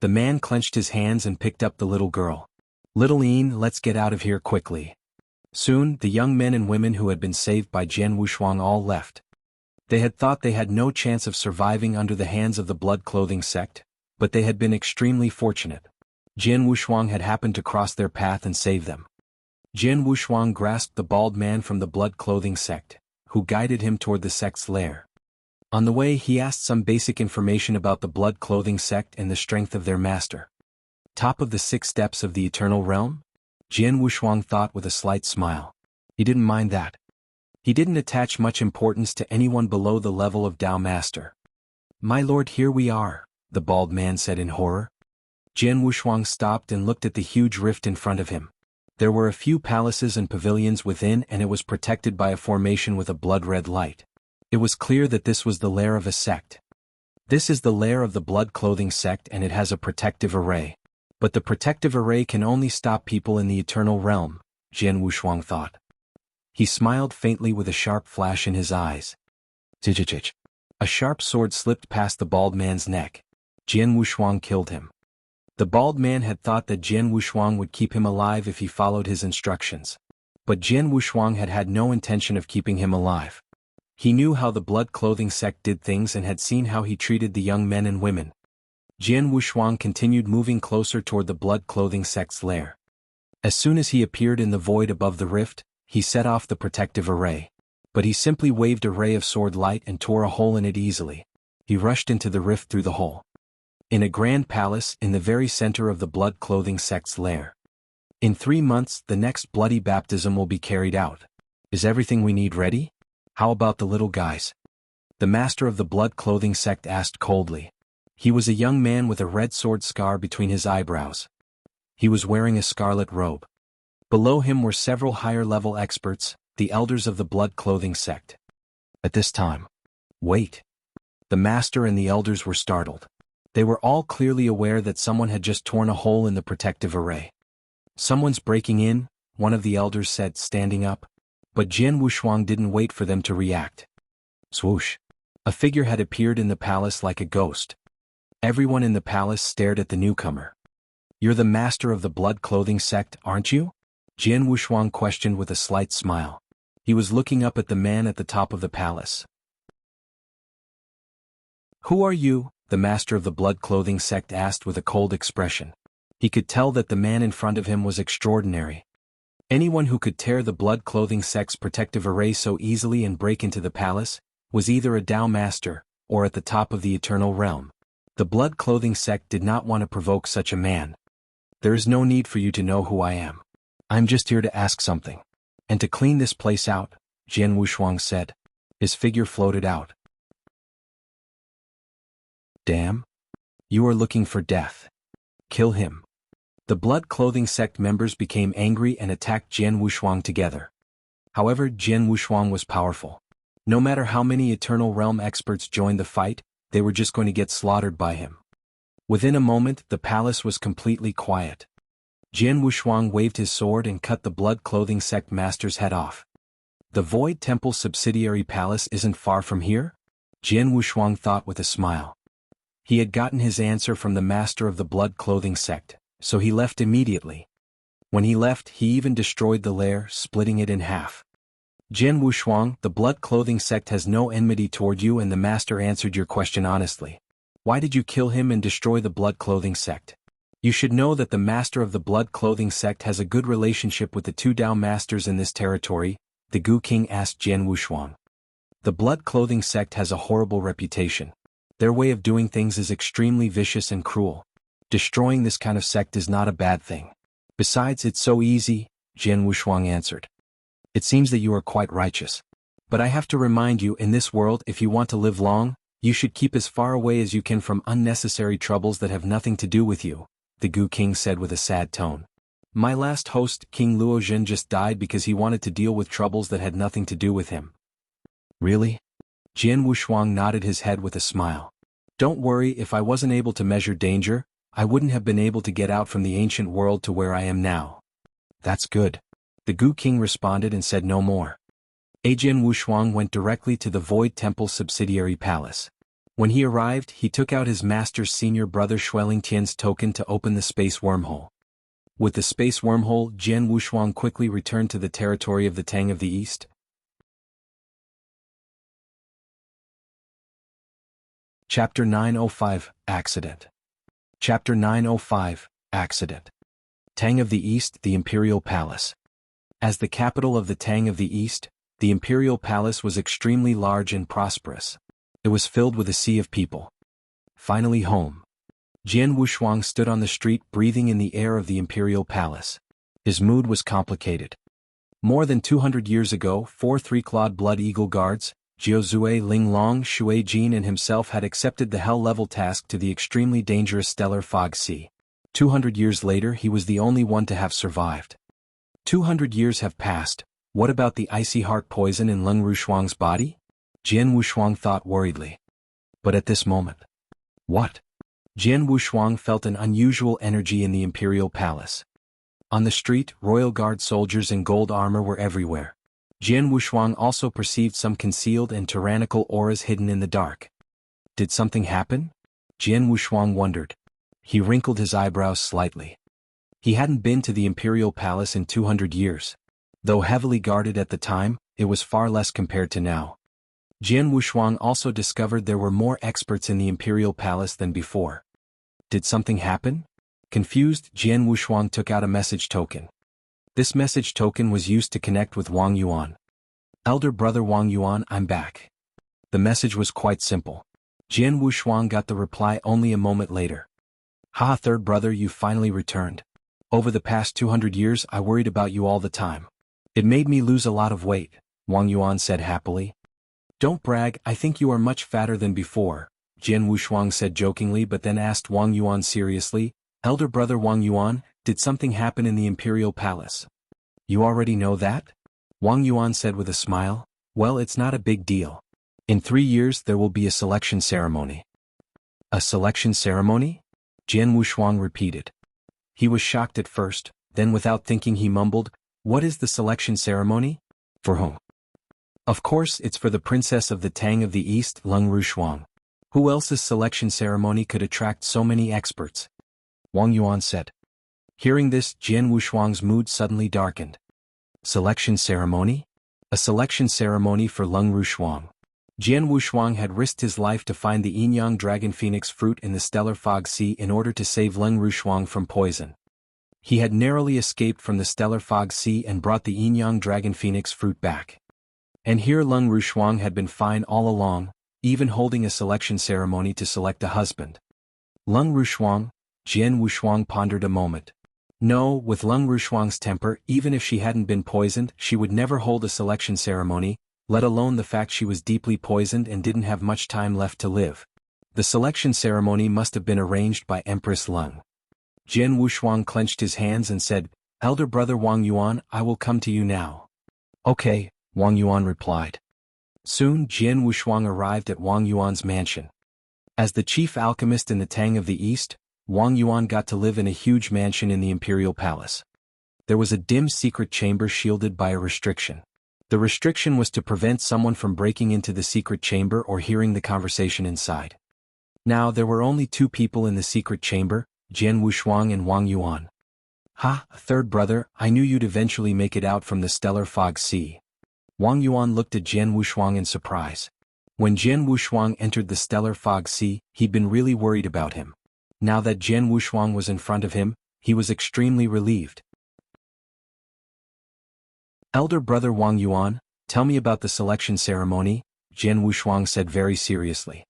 The man clenched his hands and picked up the little girl. Little Een, let's get out of here quickly. Soon, the young men and women who had been saved by Jian Wushuang all left. They had thought they had no chance of surviving under the hands of the Blood Clothing Sect, but they had been extremely fortunate. Jian Wushuang had happened to cross their path and save them. Jian Wushuang grasped the bald man from the Blood Clothing Sect, who guided him toward the sect's lair. On the way he asked some basic information about the Blood Clothing Sect and the strength of their master. Top of the 6 steps of the Eternal Realm? Jian Wushuang thought with a slight smile. He didn't mind that. He didn't attach much importance to anyone below the level of Dao Master. My lord, here we are, the bald man said in horror. Jian Wushuang stopped and looked at the huge rift in front of him. There were a few palaces and pavilions within and it was protected by a formation with a blood-red light. It was clear that this was the lair of a sect. This is the lair of the Blood Clothing Sect and it has a protective array. But the protective array can only stop people in the Eternal Realm, Jian Wushuang thought. He smiled faintly with a sharp flash in his eyes. Tch. A sharp sword slipped past the bald man's neck. Jian Wushuang killed him. The bald man had thought that Jian Wushuang would keep him alive if he followed his instructions. But Jian Wushuang had had no intention of keeping him alive. He knew how the Blood Clothing Sect did things and had seen how he treated the young men and women. Jian Wushuang continued moving closer toward the Blood Clothing Sect's lair. As soon as he appeared in the void above the rift, he set off the protective array. But he simply waved a ray of sword light and tore a hole in it easily. He rushed into the rift through the hole. In a grand palace in the very center of the Blood Clothing Sect's lair. In 3 months, the next bloody baptism will be carried out. Is everything we need ready? How about the little guys? The master of the Blood Clothing Sect asked coldly. He was a young man with a red sword scar between his eyebrows. He was wearing a scarlet robe. Below him were several higher-level experts, the elders of the Blood Clothing Sect. At this time. Wait. The master and the elders were startled. They were all clearly aware that someone had just torn a hole in the protective array. Someone's breaking in, one of the elders said, standing up. But Jian Wushuang didn't wait for them to react. Swoosh. A figure had appeared in the palace like a ghost. Everyone in the palace stared at the newcomer. You're the master of the Blood Clothing Sect, aren't you? Jian Wushuang questioned with a slight smile. He was looking up at the man at the top of the palace. Who are you? The master of the Blood Clothing Sect asked with a cold expression. He could tell that the man in front of him was extraordinary. Anyone who could tear the blood-clothing sect's protective array so easily and break into the palace was either a Tao master or at the top of the eternal realm. The blood-clothing sect did not want to provoke such a man. There is no need for you to know who I am. I'm just here to ask something. And to clean this place out, Jian Wushuang said. His figure floated out. Damn. You are looking for death. Kill him. The blood-clothing sect members became angry and attacked Jian Wushuang together. However, Jian Wushuang was powerful. No matter how many Eternal Realm experts joined the fight, they were just going to get slaughtered by him. Within a moment, the palace was completely quiet. Jian Wushuang waved his sword and cut the blood-clothing sect master's head off. The Void Temple subsidiary palace isn't far from here? Jian Wushuang thought with a smile. He had gotten his answer from the master of the blood-clothing sect, so he left immediately. When he left, he even destroyed the lair, splitting it in half. Jian Wushuang, the blood-clothing sect has no enmity toward you, and the master answered your question honestly. Why did you kill him and destroy the blood-clothing sect? You should know that the master of the blood-clothing sect has a good relationship with the two Tao masters in this territory, the Gu King asked Jian Wushuang. The blood-clothing sect has a horrible reputation. Their way of doing things is extremely vicious and cruel. Destroying this kind of sect is not a bad thing. Besides, it's so easy, Jian Wushuang answered. It seems that you are quite righteous. But I have to remind you, in this world, if you want to live long, you should keep as far away as you can from unnecessary troubles that have nothing to do with you, the Gu King said with a sad tone. My last host, King Luozhen, just died because he wanted to deal with troubles that had nothing to do with him. Really? Jian Wushuang nodded his head with a smile. Don't worry, if I wasn't able to measure danger, I wouldn't have been able to get out from the ancient world to where I am now. That's good. The Gu King responded and said no more. Jian Wushuang went directly to the Void Temple subsidiary palace. When he arrived, he took out his master's senior brother Xueling Tian's token to open the space wormhole. With the space wormhole, Jian Wushuang quickly returned to the territory of the Tang of the East. Chapter 905, Accident. Chapter 905, Accident. Tang of the East, the Imperial Palace. As the capital of the Tang of the East, the Imperial Palace was extremely large and prosperous. It was filled with a sea of people. Finally home. Jian Wushuang stood on the street breathing in the air of the Imperial Palace. His mood was complicated. More than 200 years ago, 4 three-clawed Blood Eagle guards, Jiuzue Linglong, Shui Jin and himself had accepted the hell-level task to the extremely dangerous Stellar Fog Sea. 200 years later, he was the only one to have survived. 200 years have passed. What about the icy heart poison in Leng Rushuang's body? Jian Wushuang thought worriedly. But at this moment. What? Jian Wushuang felt an unusual energy in the Imperial Palace. On the street, Royal Guard soldiers in gold armor were everywhere. Jian Wushuang also perceived some concealed and tyrannical auras hidden in the dark. Did something happen? Jian Wushuang wondered. He wrinkled his eyebrows slightly. He hadn't been to the Imperial Palace in 200 years. Though heavily guarded at the time, it was far less compared to now. Jian Wushuang also discovered there were more experts in the Imperial Palace than before. Did something happen? Confused, Jian Wushuang took out a message token. This message token was used to connect with Wang Yuan. Elder brother Wang Yuan, I'm back. The message was quite simple. Jian Wushuang got the reply only a moment later. Ha, third brother, you finally returned. Over the past 200 years I worried about you all the time. It made me lose a lot of weight, Wang Yuan said happily. Don't brag, I think you are much fatter than before, Jian Wushuang said jokingly, but then asked Wang Yuan seriously, Elder brother Wang Yuan, did something happen in the Imperial Palace? You already know that? Wang Yuan said with a smile, well, it's not a big deal. In 3 years there will be a selection ceremony. A selection ceremony? Jian Wushuang repeated. He was shocked at first, then without thinking he mumbled, what is the selection ceremony? For whom? Of course it's for the princess of the Tang of the East, Leng Rushuang. Who else's selection ceremony could attract so many experts? Wang Yuan said. Hearing this, Jian Wushuang's mood suddenly darkened. Selection ceremony? A selection ceremony for Leng Rushuang. Jian Wushuang had risked his life to find the Yin-Yang Dragon Phoenix fruit in the Stellar Fog Sea in order to save Leng Rushuang from poison. He had narrowly escaped from the stellar fog sea and brought the yin-yang dragon phoenix fruit back. And here Lung Rushuang had been fine all along, even holding a selection ceremony to select a husband. Lung Rushuang, Jian Wushuang pondered a moment. No, with Lung Rushuang's temper, even if she hadn't been poisoned, she would never hold a selection ceremony, let alone the fact she was deeply poisoned and didn't have much time left to live. The selection ceremony must have been arranged by Empress Lung. Jian Wushuang clenched his hands and said, "Elder brother Wang Yuan, I will come to you now." "Okay," Wang Yuan replied. Soon Jian Wushuang arrived at Wang Yuan's mansion. As the chief alchemist in the Tang of the East, Wang Yuan got to live in a huge mansion in the imperial palace. There was a dim secret chamber shielded by a restriction. The restriction was to prevent someone from breaking into the secret chamber or hearing the conversation inside. Now there were only two people in the secret chamber, Jian Wushuang and Wang Yuan. "Ha, third brother, I knew you'd eventually make it out from the stellar fog sea." Wang Yuan looked at Jian Wushuang in surprise. When Jian Wushuang entered the stellar fog sea, he'd been really worried about him. Now that Jian Wushuang was in front of him, he was extremely relieved. "Elder brother Wang Yuan, tell me about the selection ceremony," Jian Wushuang said very seriously.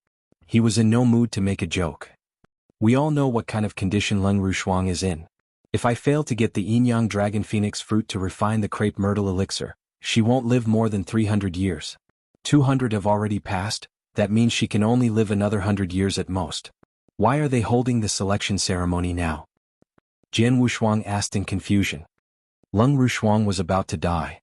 He was in no mood to make a joke. "We all know what kind of condition Lung Rushuang is in. If I fail to get the yin-yang dragon phoenix fruit to refine the crepe myrtle elixir, she won't live more than 300 years. 200 have already passed, that means she can only live another 100 years at most. Why are they holding the selection ceremony now?" Jian Wushuang asked in confusion. Lung Rushuang was about to die.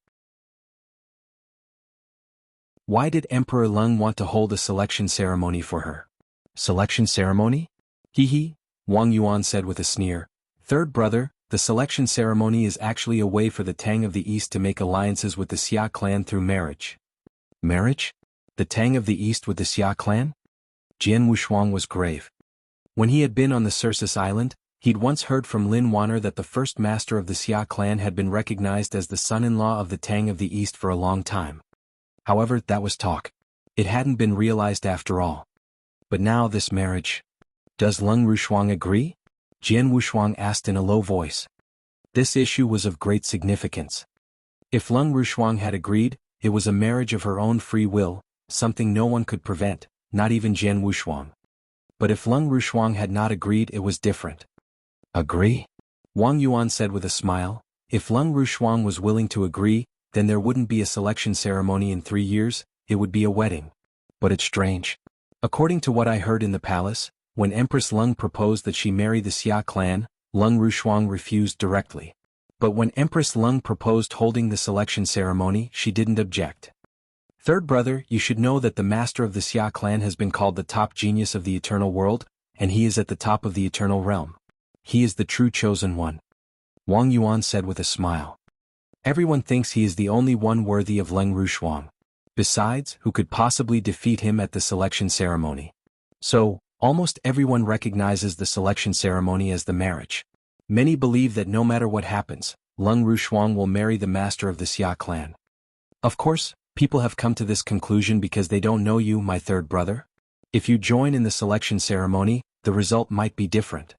Why did Emperor Lung want to hold a selection ceremony for her? Selection ceremony? Hee, Wang Yuan said with a sneer. "Third brother, the selection ceremony is actually a way for the Tang of the East to make alliances with the Xia clan through marriage." Marriage? The Tang of the East with the Xia clan? Jian Wushuang was grave. When he had been on the Circus Island, he'd once heard from Lin Wanner that the first master of the Xia clan had been recognized as the son-in-law of the Tang of the East for a long time. However, that was talk. It hadn't been realized after all. But now this marriage. Does Lung Rushuang agree? Jian Wushuang asked in a low voice. This issue was of great significance. If Lung Rushuang had agreed, it was a marriage of her own free will, something no one could prevent, not even Jian Wushuang. But if Lung Rushuang had not agreed, it was different. Agree? Wang Yuan said with a smile. If Lung Rushuang was willing to agree, then there wouldn't be a selection ceremony in 3 years, it would be a wedding. But it's strange. According to what I heard in the palace, when Empress Lung proposed that she marry the Xia clan, Lung Rushuang refused directly. But when Empress Lung proposed holding the selection ceremony, she didn't object. Third brother, you should know that the master of the Xia clan has been called the top genius of the eternal world, and he is at the top of the eternal realm. He is the true chosen one. Wang Yuan said with a smile. Everyone thinks he is the only one worthy of Lung Rushuang. Besides, who could possibly defeat him at the selection ceremony? So, almost everyone recognizes the selection ceremony as the marriage. Many believe that no matter what happens, Lung Rushuang will marry the master of the Xia clan. Of course, people have come to this conclusion because they don't know you, my third brother. If you join in the selection ceremony, the result might be different.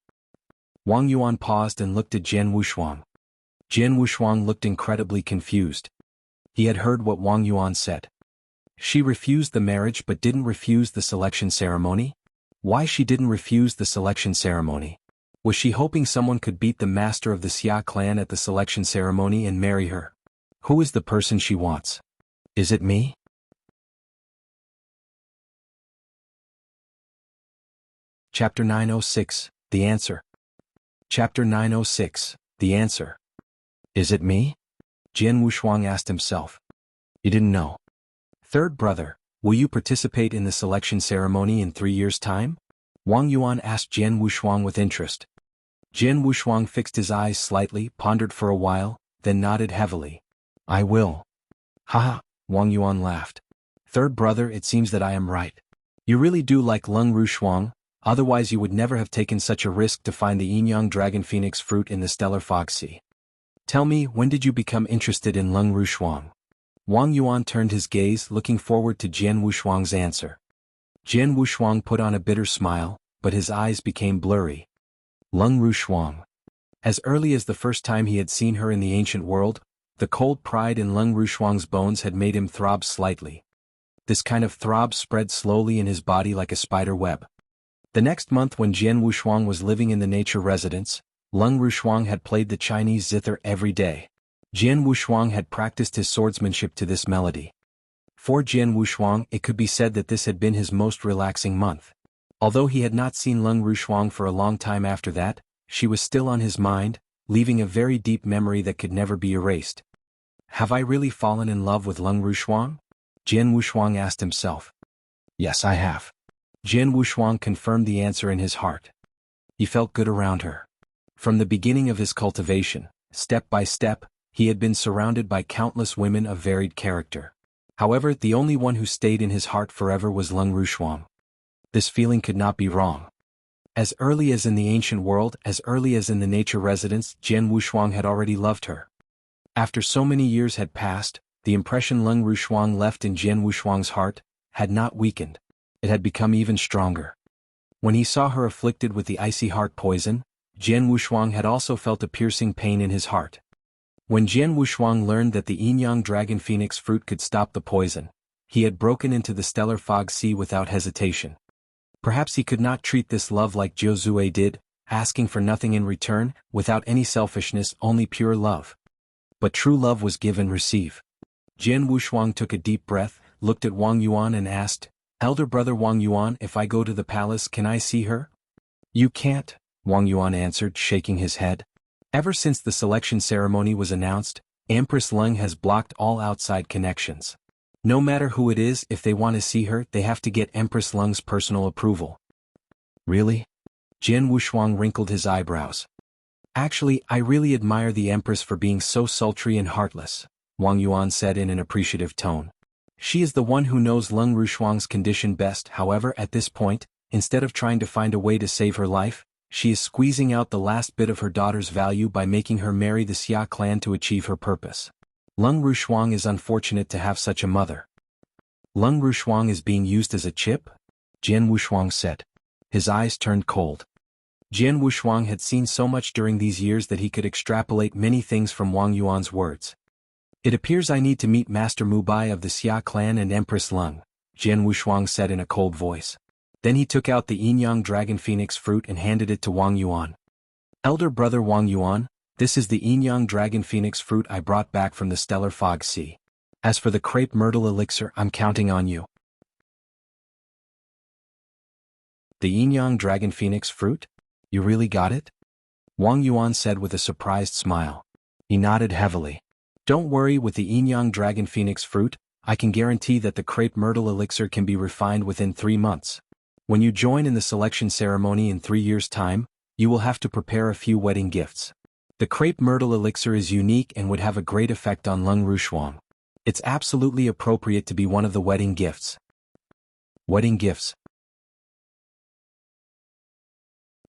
Wang Yuan paused and looked at Jian Wushuang. Jian Wushuang looked incredibly confused. He had heard what Wang Yuan said. She refused the marriage but didn't refuse the selection ceremony? Why she didn't refuse the selection ceremony? Was she hoping someone could beat the master of the Xia clan at the selection ceremony and marry her? Who is the person she wants? Is it me? Chapter 906, The Answer. Chapter 906, The Answer. Is it me? Jian Wushuang asked himself. He didn't know. Third brother, will you participate in the selection ceremony in 3 years' time? Wang Yuan asked Jian Wushuang with interest. Jian Wushuang fixed his eyes slightly, pondered for a while, then nodded heavily. I will. Haha, Wang Yuan laughed. Third brother, it seems that I am right. You really do like Lung Rushuang, otherwise you would never have taken such a risk to find the yin-yang dragon phoenix fruit in the stellar fog sea. Tell me, when did you become interested in Lung Rushuang? Wang Yuan turned his gaze, looking forward to Jian Wushuang's answer. Jian Wushuang put on a bitter smile, but his eyes became blurry. Lung Rushuang. As early as the first time he had seen her in the ancient world, the cold pride in Leng Rushuang's bones had made him throb slightly. This kind of throb spread slowly in his body like a spider web. The next month when Jian Wushuang was living in the nature residence, Leng Rushuang had played the Chinese zither every day. Jian Wushuang had practiced his swordsmanship to this melody. For Jian Wushuang, it could be said that this had been his most relaxing month. Although he had not seen Leng Rushuang for a long time after that, she was still on his mind, leaving a very deep memory that could never be erased. Have I really fallen in love with Leng Rushuang? Jian Wushuang asked himself. Yes, I have. Jian Wushuang confirmed the answer in his heart. He felt good around her. From the beginning of his cultivation, step by step, he had been surrounded by countless women of varied character. However, the only one who stayed in his heart forever was Leng Rushuang. This feeling could not be wrong. As early as in the ancient world, as early as in the nature residence, Jian Wushuang had already loved her. After so many years had passed, the impression Leng Rushuang left in Jian Wushuang's heart had not weakened. It had become even stronger. When he saw her afflicted with the icy heart poison, Jian Wushuang had also felt a piercing pain in his heart. When Jian Wushuang learned that the Yin-Yang Dragon Phoenix fruit could stop the poison, he had broken into the stellar fog sea without hesitation. Perhaps he could not treat this love like Jiu Zue did, asking for nothing in return, without any selfishness, only pure love. But true love was give and receive. Jian Wushuang took a deep breath, looked at Wang Yuan and asked, "Elder brother Wang Yuan, if I go to the palace, can I see her?" "You can't," Wang Yuan answered, shaking his head. "Ever since the selection ceremony was announced, Empress Leng has blocked all outside connections. No matter who it is, if they want to see her, they have to get Empress Leng's personal approval." "Really?" Jian Wushuang wrinkled his eyebrows. "Actually, I really admire the Empress for being so sultry and heartless," Wang Yuan said in an appreciative tone. "She is the one who knows Leng Rushuang's condition best. However, at this point, instead of trying to find a way to save her life, she is squeezing out the last bit of her daughter's value by making her marry the Xia clan to achieve her purpose. Leng Rushuang is unfortunate to have such a mother." "Leng Rushuang is being used as a chip?" Jian Wushuang said. His eyes turned cold. Jian Wushuang had seen so much during these years that he could extrapolate many things from Wang Yuan's words. "It appears I need to meet Master Mubai of the Xia clan and Empress Leng," Jian Wushuang said in a cold voice. Then he took out the Yin-Yang Dragon Phoenix fruit and handed it to Wang Yuan. "Elder brother Wang Yuan, this is the Yin-Yang Dragon Phoenix fruit I brought back from the Stellar Fog Sea. As for the crepe myrtle elixir, I'm counting on you." "The Yin-Yang Dragon Phoenix fruit? You really got it?" Wang Yuan said with a surprised smile. He nodded heavily. "Don't worry, with the Yin-Yang Dragon Phoenix fruit, I can guarantee that the crepe myrtle elixir can be refined within 3 months. When you join in the selection ceremony in 3 years' time, you will have to prepare a few wedding gifts. The crepe myrtle elixir is unique and would have a great effect on Leng Rushuang. It's absolutely appropriate to be one of the wedding gifts." "Wedding gifts?"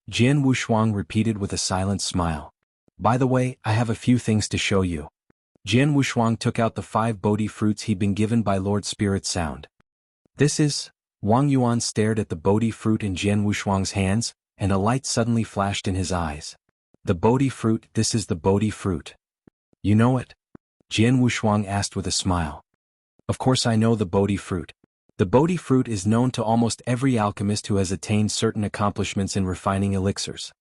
Jian Wushuang repeated with a silent smile. "By the way, I have a few things to show you." Jian Wushuang took out the 5 Bodhi fruits he'd been given by Lord Spirit Sound. "This is..." Wang Yuan stared at the Bodhi fruit in Jian Wushuang's hands, and a light suddenly flashed in his eyes. "The Bodhi fruit, this is the Bodhi fruit. You know it?" Jian Wushuang asked with a smile. "Of course I know the Bodhi fruit. The Bodhi fruit is known to almost every alchemist who has attained certain accomplishments in refining elixirs."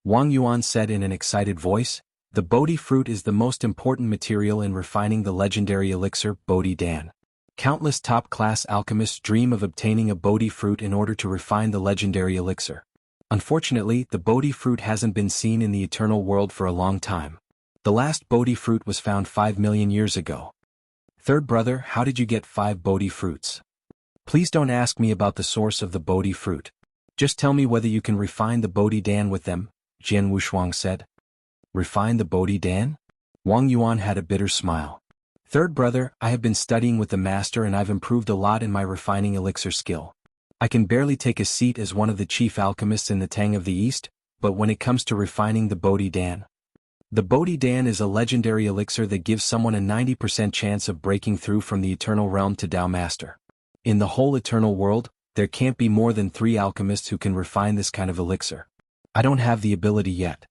Wang Yuan said in an excited voice, "The Bodhi fruit is the most important material in refining the legendary elixir, Bodhi Dan. Countless top-class alchemists dream of obtaining a Bodhi fruit in order to refine the legendary elixir. Unfortunately, the Bodhi fruit hasn't been seen in the eternal world for a long time. The last Bodhi fruit was found 5 million years ago." "Third brother, how did you get 5 Bodhi fruits? Please don't ask me about the source of the Bodhi fruit. Just tell me whether you can refine the Bodhi Dan with them," Jian Wushuang said. "Refine the Bodhi Dan?" Wang Yuan had a bitter smile. "Third brother, I have been studying with the master and I've improved a lot in my refining elixir skill. I can barely take a seat as one of the chief alchemists in the Tang of the East, but when it comes to refining the Bodhi Dan..." "The Bodhi Dan is a legendary elixir that gives someone a 90% chance of breaking through from the eternal realm to Tao Master. In the whole eternal world, there can't be more than 3 alchemists who can refine this kind of elixir. I don't have the ability yet.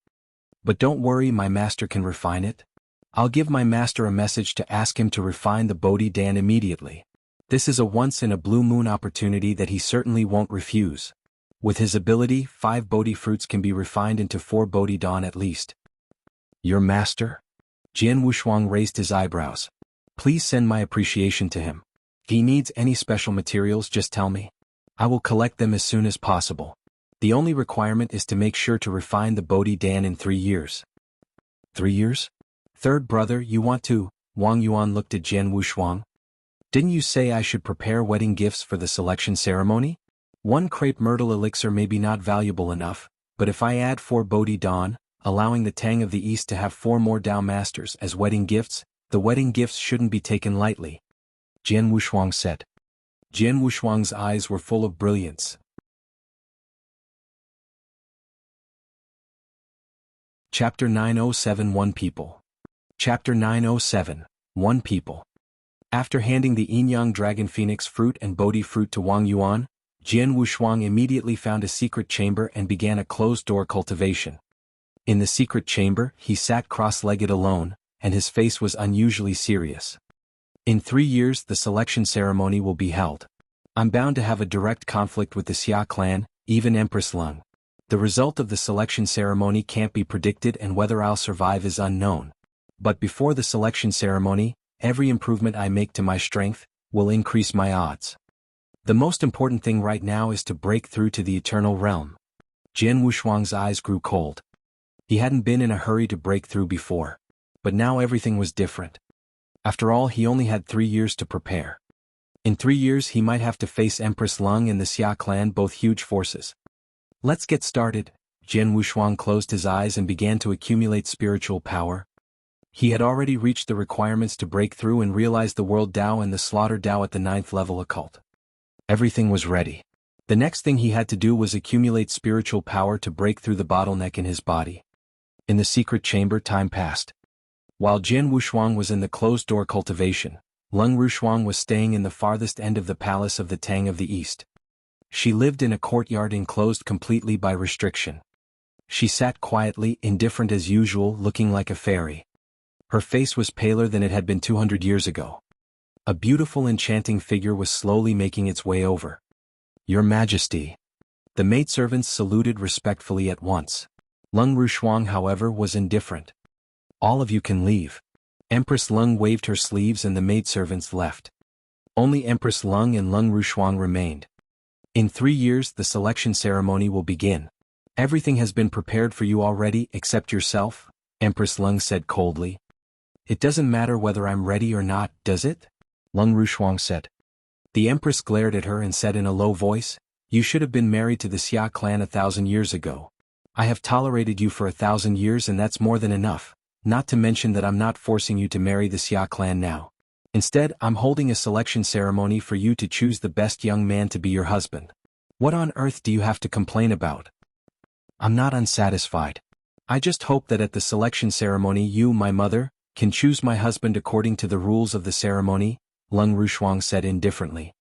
But don't worry, my master can refine it. I'll give my master a message to ask him to refine the Bodhi Dan immediately. This is a once-in-a-blue-moon opportunity that he certainly won't refuse. With his ability, 5 Bodhi fruits can be refined into 4 Bodhi Dan at least. Your master? Jian Wushuang raised his eyebrows. Please send my appreciation to him. If he needs any special materials, just tell me. I will collect them as soon as possible. The only requirement is to make sure to refine the Bodhi Dan in 3 years. 3 years? Third brother, you want to? Wang Yuan looked at Jian Wushuang. Didn't you say I should prepare wedding gifts for the selection ceremony? 1 crepe myrtle elixir may be not valuable enough, but if I add 4 Bodhi Dan, allowing the Tang of the East to have 4 more Dao Masters as wedding gifts, the wedding gifts shouldn't be taken lightly. Jian Wushuang said. Jian Wushuang's eyes were full of brilliance. Chapter 907 One People. Chapter 907 One People. After handing the Yin-Yang Dragon Phoenix fruit and Bodhi fruit to Wang Yuan, Jian Wushuang immediately found a secret chamber and began a closed-door cultivation. In the secret chamber, he sat cross-legged alone, and his face was unusually serious. In 3 years the selection ceremony will be held. I'm bound to have a direct conflict with the Xia clan, even Empress Lung. The result of the selection ceremony can't be predicted and whether I'll survive is unknown. But before the selection ceremony, every improvement I make to my strength will increase my odds. The most important thing right now is to break through to the eternal realm. Jian Wushuang's eyes grew cold. He hadn't been in a hurry to break through before. But now everything was different. After all, he only had 3 years to prepare. In 3 years he might have to face Empress Lung and the Xia clan, both huge forces. Let's get started. Jian Wushuang closed his eyes and began to accumulate spiritual power. He had already reached the requirements to break through and realize the World Dao and the Slaughter Dao at the 9th level occult. Everything was ready. The next thing he had to do was accumulate spiritual power to break through the bottleneck in his body. In the secret chamber, time passed. While Jian Wushuang was in the closed-door cultivation, Lung Rushuang was staying in the farthest end of the palace of the Tang of the East. She lived in a courtyard enclosed completely by restriction. She sat quietly, indifferent as usual, looking like a fairy. Her face was paler than it had been 200 years ago. A beautiful enchanting figure was slowly making its way over. Your Majesty. The maidservants saluted respectfully at once. Lung Rushuang, however, was indifferent. All of you can leave. Empress Lung waved her sleeves and the maidservants left. Only Empress Lung and Lung Rushuang remained. In 3 years the selection ceremony will begin. Everything has been prepared for you already except yourself, Empress Lung said coldly. It doesn't matter whether I'm ready or not, does it? Lung Rushuang said. The Empress glared at her and said in a low voice, You should have been married to the Xia clan 1,000 years ago. I have tolerated you for 1,000 years and that's more than enough. Not to mention that I'm not forcing you to marry the Xia clan now. Instead, I'm holding a selection ceremony for you to choose the best young man to be your husband. What on earth do you have to complain about? I'm not unsatisfied. I just hope that at the selection ceremony you, my mother, can choose my husband according to the rules of the ceremony, Lung Rushuang said indifferently.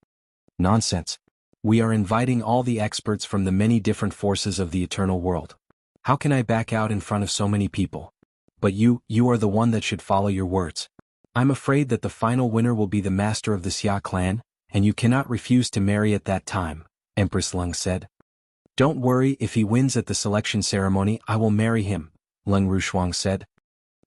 Nonsense. We are inviting all the experts from the many different forces of the eternal world. How can I back out in front of so many people? But you are the one that should follow your words. I'm afraid that the final winner will be the master of the Xia clan, and you cannot refuse to marry at that time, Empress Lung said. Don't worry, if he wins at the selection ceremony I will marry him, Lung Rushuang said.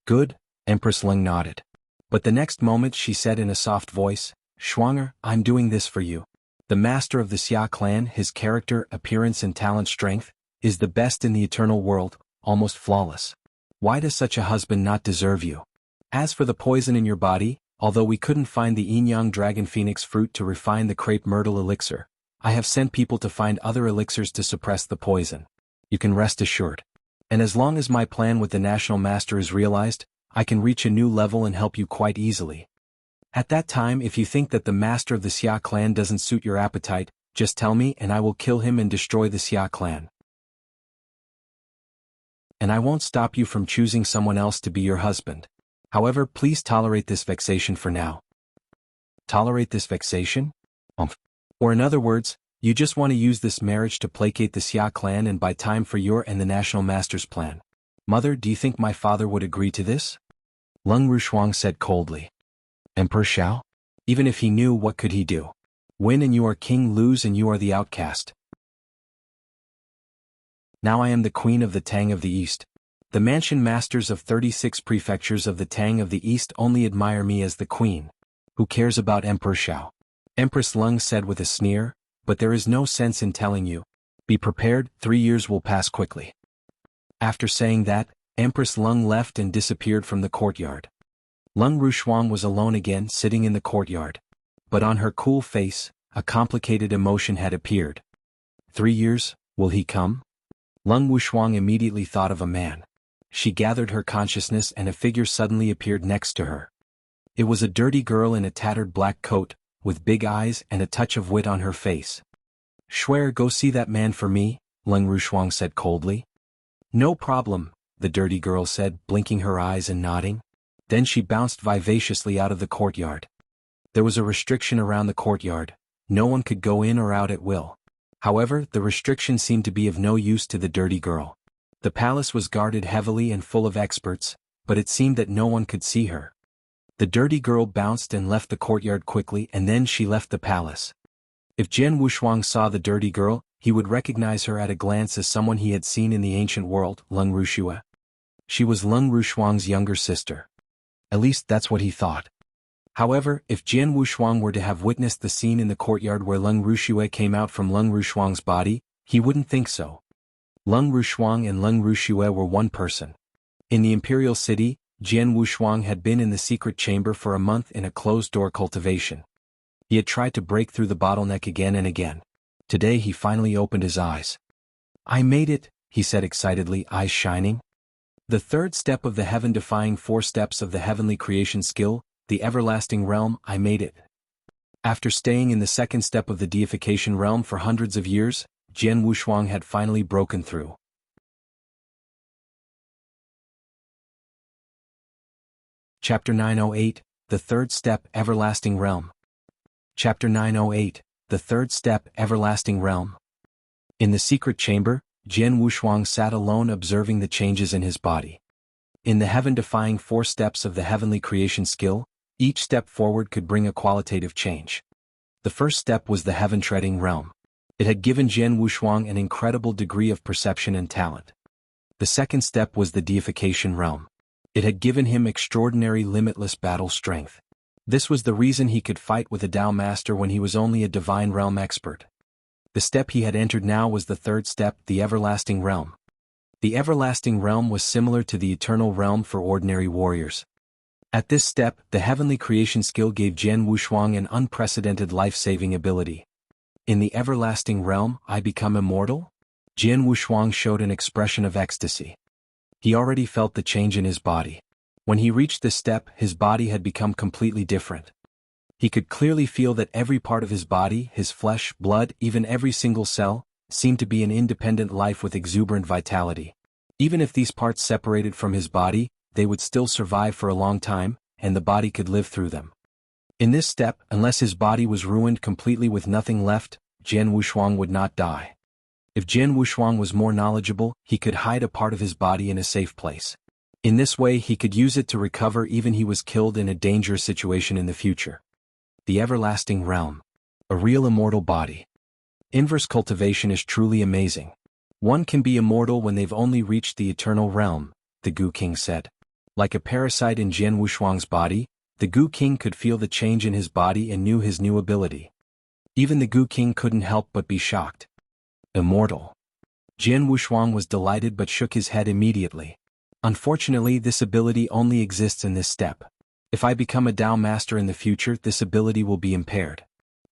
Good, Empress Lung nodded. But the next moment she said in a soft voice, Shuanger, I'm doing this for you. The master of the Xia clan, his character, appearance and talent strength, is the best in the eternal world, almost flawless. Why does such a husband not deserve you? As for the poison in your body, although we couldn't find the Yin-Yang Dragon Phoenix fruit to refine the crepe myrtle elixir, I have sent people to find other elixirs to suppress the poison. You can rest assured. And as long as my plan with the National Master is realized, I can reach a new level and help you quite easily. At that time, if you think that the master of the Xia clan doesn't suit your appetite, just tell me and I will kill him and destroy the Xia clan. And I won't stop you from choosing someone else to be your husband. However, please tolerate this vexation for now. Tolerate this vexation? Or in other words, you just want to use this marriage to placate the Xia clan and buy time for your and the National Master's plan. Mother, do you think my father would agree to this? Leng Rushuang said coldly. Emperor Xiao? Even if he knew, what could he do? Win and you are king, lose and you are the outcast. Now I am the queen of the Tang of the East. The mansion masters of 36 prefectures of the Tang of the East only admire me as the queen. Who cares about Emperor Xiao? Empress Leng said with a sneer, but there is no sense in telling you. Be prepared, 3 years will pass quickly. After saying that, Empress Leng left and disappeared from the courtyard. Leng Rushuang was alone again, sitting in the courtyard. But on her cool face, a complicated emotion had appeared. 3 years, will he come? Leng Rushuang immediately thought of a man. She gathered her consciousness and a figure suddenly appeared next to her. It was a dirty girl in a tattered black coat, with big eyes and a touch of wit on her face. Shuer, go see that man for me, Leng Rushuang said coldly. No problem, the dirty girl said, blinking her eyes and nodding. Then she bounced vivaciously out of the courtyard. There was a restriction around the courtyard. No one could go in or out at will. However, the restriction seemed to be of no use to the dirty girl. The palace was guarded heavily and full of experts, but it seemed that no one could see her. The dirty girl bounced and left the courtyard quickly, and then she left the palace. If Jian Wushuang saw the dirty girl, he would recognize her at a glance as someone he had seen in the ancient world, Leng Rushue. She was Leng Rushuang's younger sister. At least that's what he thought. However, if Jian Wushuang were to have witnessed the scene in the courtyard where Leng Rushue came out from Leng Rushuang's body, he wouldn't think so. Leng Rushuang and Leng Rushue were one person. In the imperial city, Jian Wushuang had been in the secret chamber for a month in a closed-door cultivation. He had tried to break through the bottleneck again and again. Today he finally opened his eyes. I made it, he said excitedly, eyes shining. The third step of the heaven-defying 4 steps of the heavenly creation skill, the everlasting realm, I made it. After staying in the second step of the deification realm for hundreds of years, Jian Wushuang had finally broken through. Chapter 908, The Third Step, Everlasting Realm. Chapter 908, The Third Step, Everlasting Realm. In the secret chamber, Jian Wushuang sat alone observing the changes in his body. In the heaven-defying 4 steps of the heavenly creation skill, each step forward could bring a qualitative change. The first step was the heaven-treading realm. It had given Jian Wushuang an incredible degree of perception and talent. The second step was the deification realm. It had given him extraordinary limitless battle strength. This was the reason he could fight with a Tao master when he was only a divine realm expert. The step he had entered now was the third step, the everlasting realm. The everlasting realm was similar to the eternal realm for ordinary warriors. At this step, the heavenly creation skill gave Jian Wushuang an unprecedented life-saving ability. In the everlasting realm, I become immortal? Jian Wushuang showed an expression of ecstasy. He already felt the change in his body. When he reached this step, his body had become completely different. He could clearly feel that every part of his body, his flesh, blood, even every single cell, seemed to be an independent life with exuberant vitality. Even if these parts separated from his body, they would still survive for a long time, and the body could live through them. In this step, unless his body was ruined completely with nothing left, Jian Wushuang would not die. If Jian Wushuang was more knowledgeable, he could hide a part of his body in a safe place. In this way he could use it to recover even he was killed in a dangerous situation in the future. The everlasting realm. A real immortal body. Inverse cultivation is truly amazing. One can be immortal when they've only reached the eternal realm, the Gu King said. Like a parasite in Jian Wushuang's body, the Gu King could feel the change in his body and knew his new ability. Even the Gu King couldn't help but be shocked. Immortal. Jian Wushuang was delighted but shook his head immediately. Unfortunately, this ability only exists in this step. If I become a Tao master in the future, this ability will be impaired.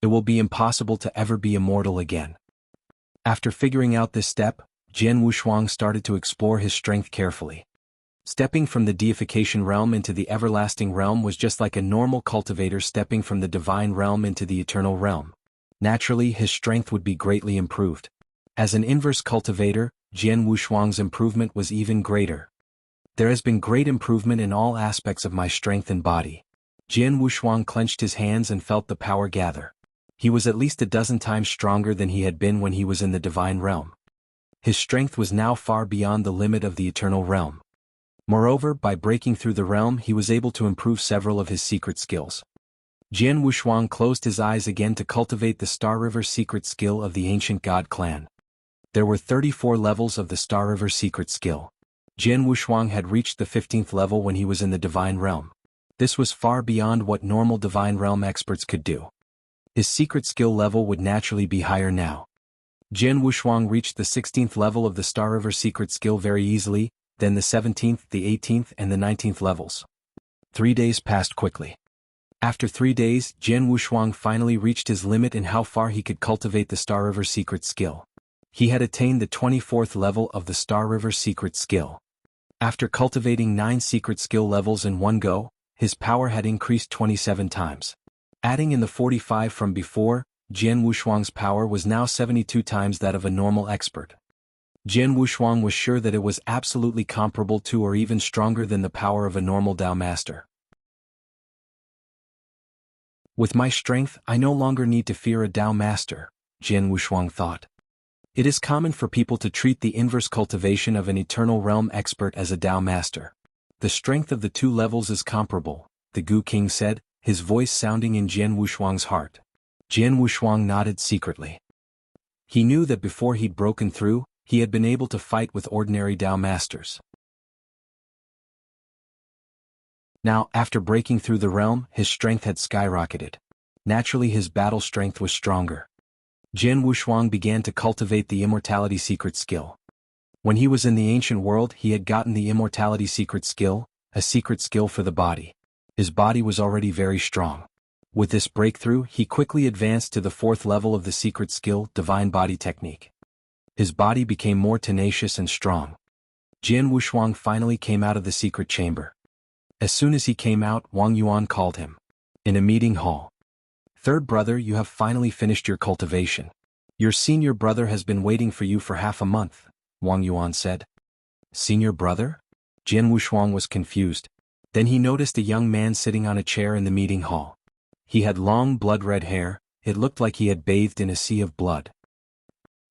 It will be impossible to ever be immortal again. After figuring out this step, Jian Wushuang started to explore his strength carefully. Stepping from the deification realm into the everlasting realm was just like a normal cultivator stepping from the divine realm into the eternal realm. Naturally, his strength would be greatly improved. As an inverse cultivator, Jian Wushuang's improvement was even greater. There has been great improvement in all aspects of my strength and body. Jian Wushuang clenched his hands and felt the power gather. He was at least a dozen times stronger than he had been when he was in the divine realm. His strength was now far beyond the limit of the eternal realm. Moreover, by breaking through the realm he was able to improve several of his secret skills. Jian Wushuang closed his eyes again to cultivate the Star River secret skill of the ancient god clan. There were 34 levels of the Star River secret skill. Jian Wushuang had reached the 15th level when he was in the Divine Realm. This was far beyond what normal Divine Realm experts could do. His secret skill level would naturally be higher now. Jian Wushuang reached the 16th level of the Star River secret skill very easily, then the 17th, the 18th and the 19th levels. 3 days passed quickly. After 3 days, Jian Wushuang finally reached his limit in how far he could cultivate the Star River secret skill. He had attained the 24th level of the Star River secret skill. After cultivating 9 secret skill levels in one go, his power had increased 27 times. Adding in the 45 from before, Jian Wushuang's power was now 72 times that of a normal expert. Jian Wushuang was sure that it was absolutely comparable to or even stronger than the power of a normal Tao master. With my strength, I no longer need to fear a Tao master, Jian Wushuang thought. It is common for people to treat the inverse cultivation of an eternal realm expert as a Tao master. The strength of the 2 levels is comparable, the Gu King said, his voice sounding in Jian Wushuang's heart. Jian Wushuang nodded secretly. He knew that before he'd broken through, he had been able to fight with ordinary Tao masters. Now, after breaking through the realm, his strength had skyrocketed. Naturally his battle strength was stronger. Jian Wushuang began to cultivate the Immortality secret skill. When he was in the ancient world he had gotten the Immortality secret skill, a secret skill for the body. His body was already very strong. With this breakthrough he quickly advanced to the 4th level of the secret skill, Divine Body Technique. His body became more tenacious and strong. Jian Wushuang finally came out of the secret chamber. As soon as he came out, Wang Yuan called him. In a meeting hall. "Third brother, you have finally finished your cultivation. Your senior brother has been waiting for you for half a month," Wang Yuan said. Senior brother? Jian Wushuang was confused. Then he noticed a young man sitting on a chair in the meeting hall. He had long blood-red hair, it looked like he had bathed in a sea of blood.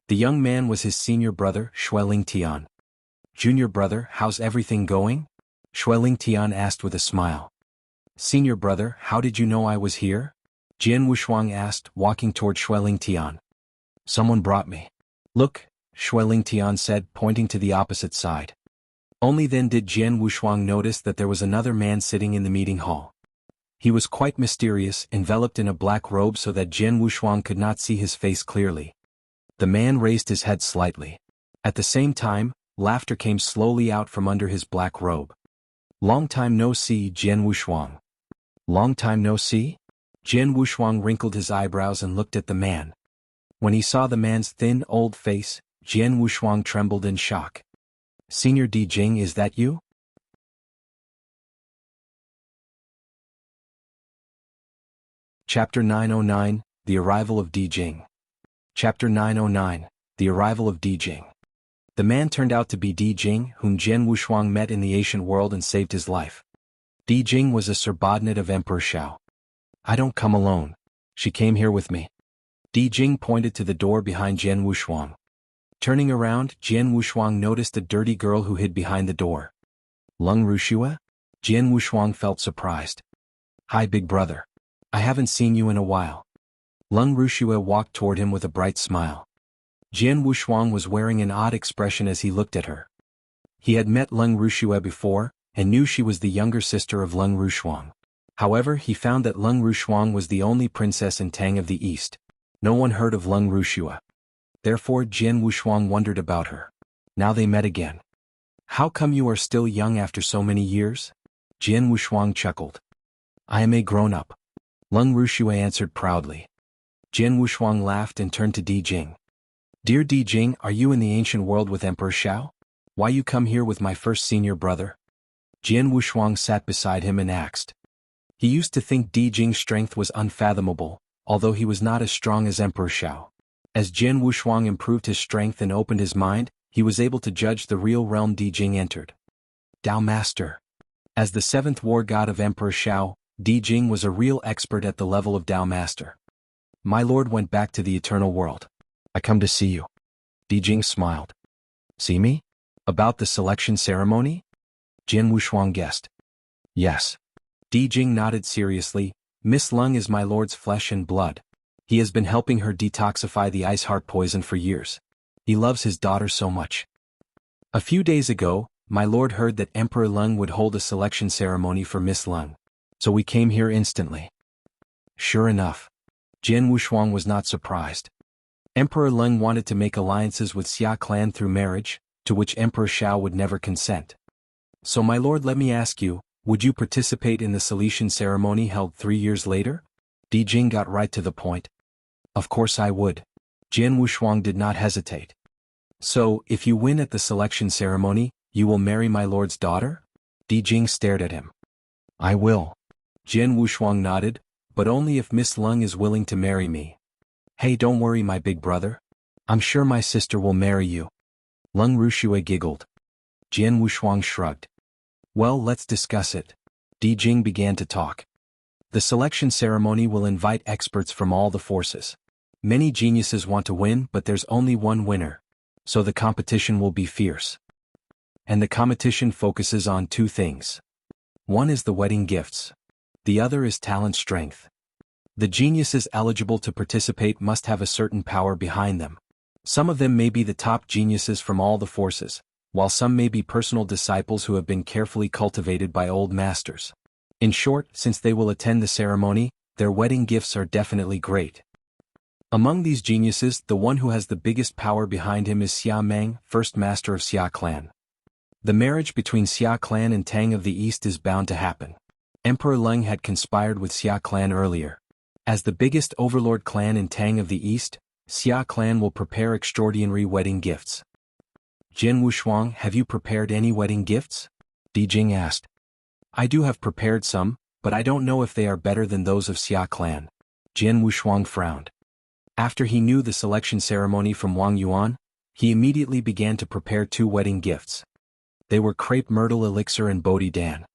The young man was his senior brother, Xueling Tian. "Junior brother, how's everything going?" Xueling Tian asked with a smile. "Senior brother, how did you know I was here?" Jian Wushuang asked, walking toward Xueling Tian. "Someone brought me." "Look," Xueling Tian said, pointing to the opposite side. Only then did Jian Wushuang notice that there was another man sitting in the meeting hall. He was quite mysterious, enveloped in a black robe so that Jian Wushuang could not see his face clearly. The man raised his head slightly. At the same time, laughter came slowly out from under his black robe. "Long time no see, Jian Wushuang." "Long time no see?" Jian Wushuang wrinkled his eyebrows and looked at the man. When he saw the man's thin, old face, Jian Wushuang trembled in shock. "Senior Jing, is that you?" Chapter 909, The Arrival of Jing. Chapter 909, The Arrival of Jing. The man turned out to be Jing, whom Jian Wushuang met in the ancient world and saved his life. Jing was a subordinate of Emperor Shao. "I don't come alone. She came here with me." Jing pointed to the door behind Jian Wushuang. Turning around, Jian Wushuang noticed a dirty girl who hid behind the door. "Lung Rushua?" Jian Wushuang felt surprised. "Hi, big brother. I haven't seen you in a while." Lung Rushua walked toward him with a bright smile. Jian Wushuang was wearing an odd expression as he looked at her. He had met Lung Rushua before, and knew she was the younger sister of Lung Rushuang. However, he found that Lung Rushuang was the only princess in Tang of the East. No one heard of Lung Rushua. Therefore Jian Wushuang wondered about her. Now they met again. "How come you are still young after so many years?" Jian Wushuang chuckled. "I am a grown-up," Lung Rushua answered proudly. Jian Wushuang laughed and turned to Jing. "Dear Jing, are you in the ancient world with Emperor Shao? Why you come here with my first senior brother?" Jian Wushuang sat beside him and asked. He used to think Jing's strength was unfathomable, although he was not as strong as Emperor Shao. As Jian Wushuang improved his strength and opened his mind, he was able to judge the real realm Jing entered. Tao Master. As the 7th war god of Emperor Shao, Jing was a real expert at the level of Tao Master. "My lord went back to the eternal world. I come to see you." Jing smiled. "See me? About the selection ceremony?" Jin Wushuang guessed. Yes. Jing nodded seriously. Miss Lung is my lord's flesh and blood. He has been helping her detoxify the ice heart poison for years. He loves his daughter so much. A few days ago, my lord heard that Emperor Lung would hold a selection ceremony for Miss Lung. So we came here instantly. Sure enough. Jin Wushuang was not surprised. Emperor Lung wanted to make alliances with Xia clan through marriage, to which Emperor Xiao would never consent. So my lord, let me ask you, would you participate in the selection ceremony held 3 years later? Jing got right to the point. Of course I would. Jin Wushuang did not hesitate. So, if you win at the selection ceremony, you will marry my lord's daughter? Jing stared at him. I will. Jin Wushuang nodded, but only if Miss Lung is willing to marry me. Hey, don't worry my big brother. I'm sure my sister will marry you. Lung Rushue giggled. Jin Wushuang shrugged. Well, let's discuss it. Jing began to talk. The selection ceremony will invite experts from all the forces. Many geniuses want to win, but there's only one winner. So the competition will be fierce. And the competition focuses on 2 things. One is the wedding gifts. The other is talent strength. The geniuses eligible to participate must have a certain power behind them. Some of them may be the top geniuses from all the forces, while some may be personal disciples who have been carefully cultivated by old masters. In short, since they will attend the ceremony, their wedding gifts are definitely great. Among these geniuses, the one who has the biggest power behind him is Xia Meng, first master of Xia clan. The marriage between Xia clan and Tang of the East is bound to happen. Emperor Lung had conspired with Xia clan earlier. As the biggest overlord clan in Tang of the East, Xia clan will prepare extraordinary wedding gifts. Jin Wushuang, have you prepared any wedding gifts? Jing asked. I do have prepared some, but I don't know if they are better than those of Xia clan. Jin Wushuang frowned. After he knew the selection ceremony from Wang Yuan, he immediately began to prepare 2 wedding gifts. They were crepe myrtle elixir and Bodhi dan.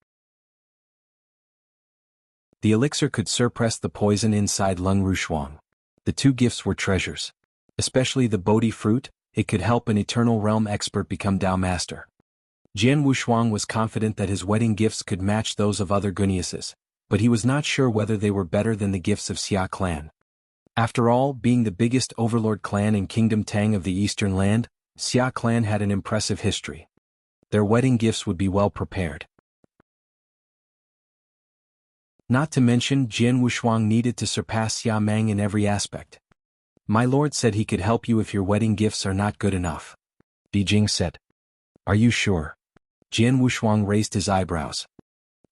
The elixir could suppress the poison inside Lung Rushuang. The 2 gifts were treasures. Especially the Bodhi fruit, it could help an eternal realm expert become Dao master. Jin Wushuang was confident that his wedding gifts could match those of other geniuses, but he was not sure whether they were better than the gifts of Xia clan. After all, being the biggest overlord clan in Kingdom Tang of the Eastern Land, Xia clan had an impressive history. Their wedding gifts would be well prepared. Not to mention Jin Wushuang needed to surpass Xia Meng in every aspect. My lord said he could help you if your wedding gifts are not good enough. Jing said. Are you sure? Jin Wushuang raised his eyebrows.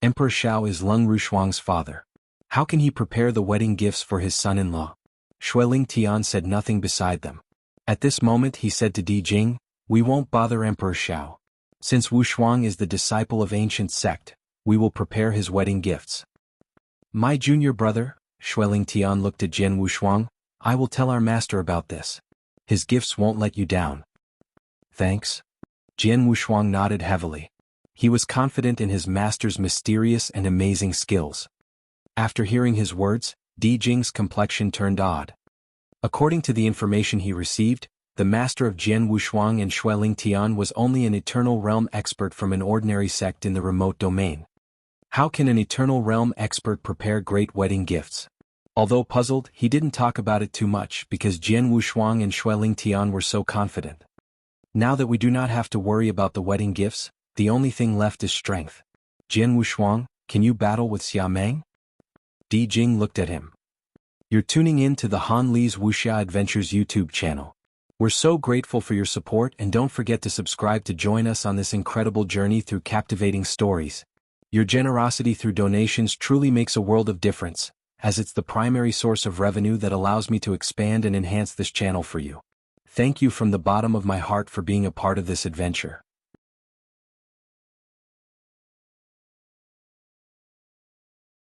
Emperor Xiao is Lung Rushuang's father. How can he prepare the wedding gifts for his son-in-law? Xueling Tian said nothing beside them. At this moment he said to Jing, we won't bother Emperor Xiao. Since Wushuang is the disciple of ancient Sect, we will prepare his wedding gifts. My junior brother, Xueling Tian looked at Jin Wushuang, I will tell our master about this. His gifts won't let you down. Thanks. Jin Wushuang nodded heavily. He was confident in his master's mysterious and amazing skills. After hearing his words, Jing's complexion turned odd. According to the information he received, the master of Jin Wushuang and Xueling Tian was only an eternal realm expert from an ordinary sect in the remote domain. How can an eternal realm expert prepare great wedding gifts? Although puzzled, he didn't talk about it too much because Jin Wushuang and Xueling Tian were so confident. Now that we do not have to worry about the wedding gifts, the only thing left is strength. Jin Wushuang, can you battle with Xia Meng? Jing looked at him. You're tuning in to the Han Li's Wuxia Adventures YouTube channel. We're so grateful for your support, and don't forget to subscribe to join us on this incredible journey through captivating stories. Your generosity through donations truly makes a world of difference, as it's the primary source of revenue that allows me to expand and enhance this channel for you. Thank you from the bottom of my heart for being a part of this adventure.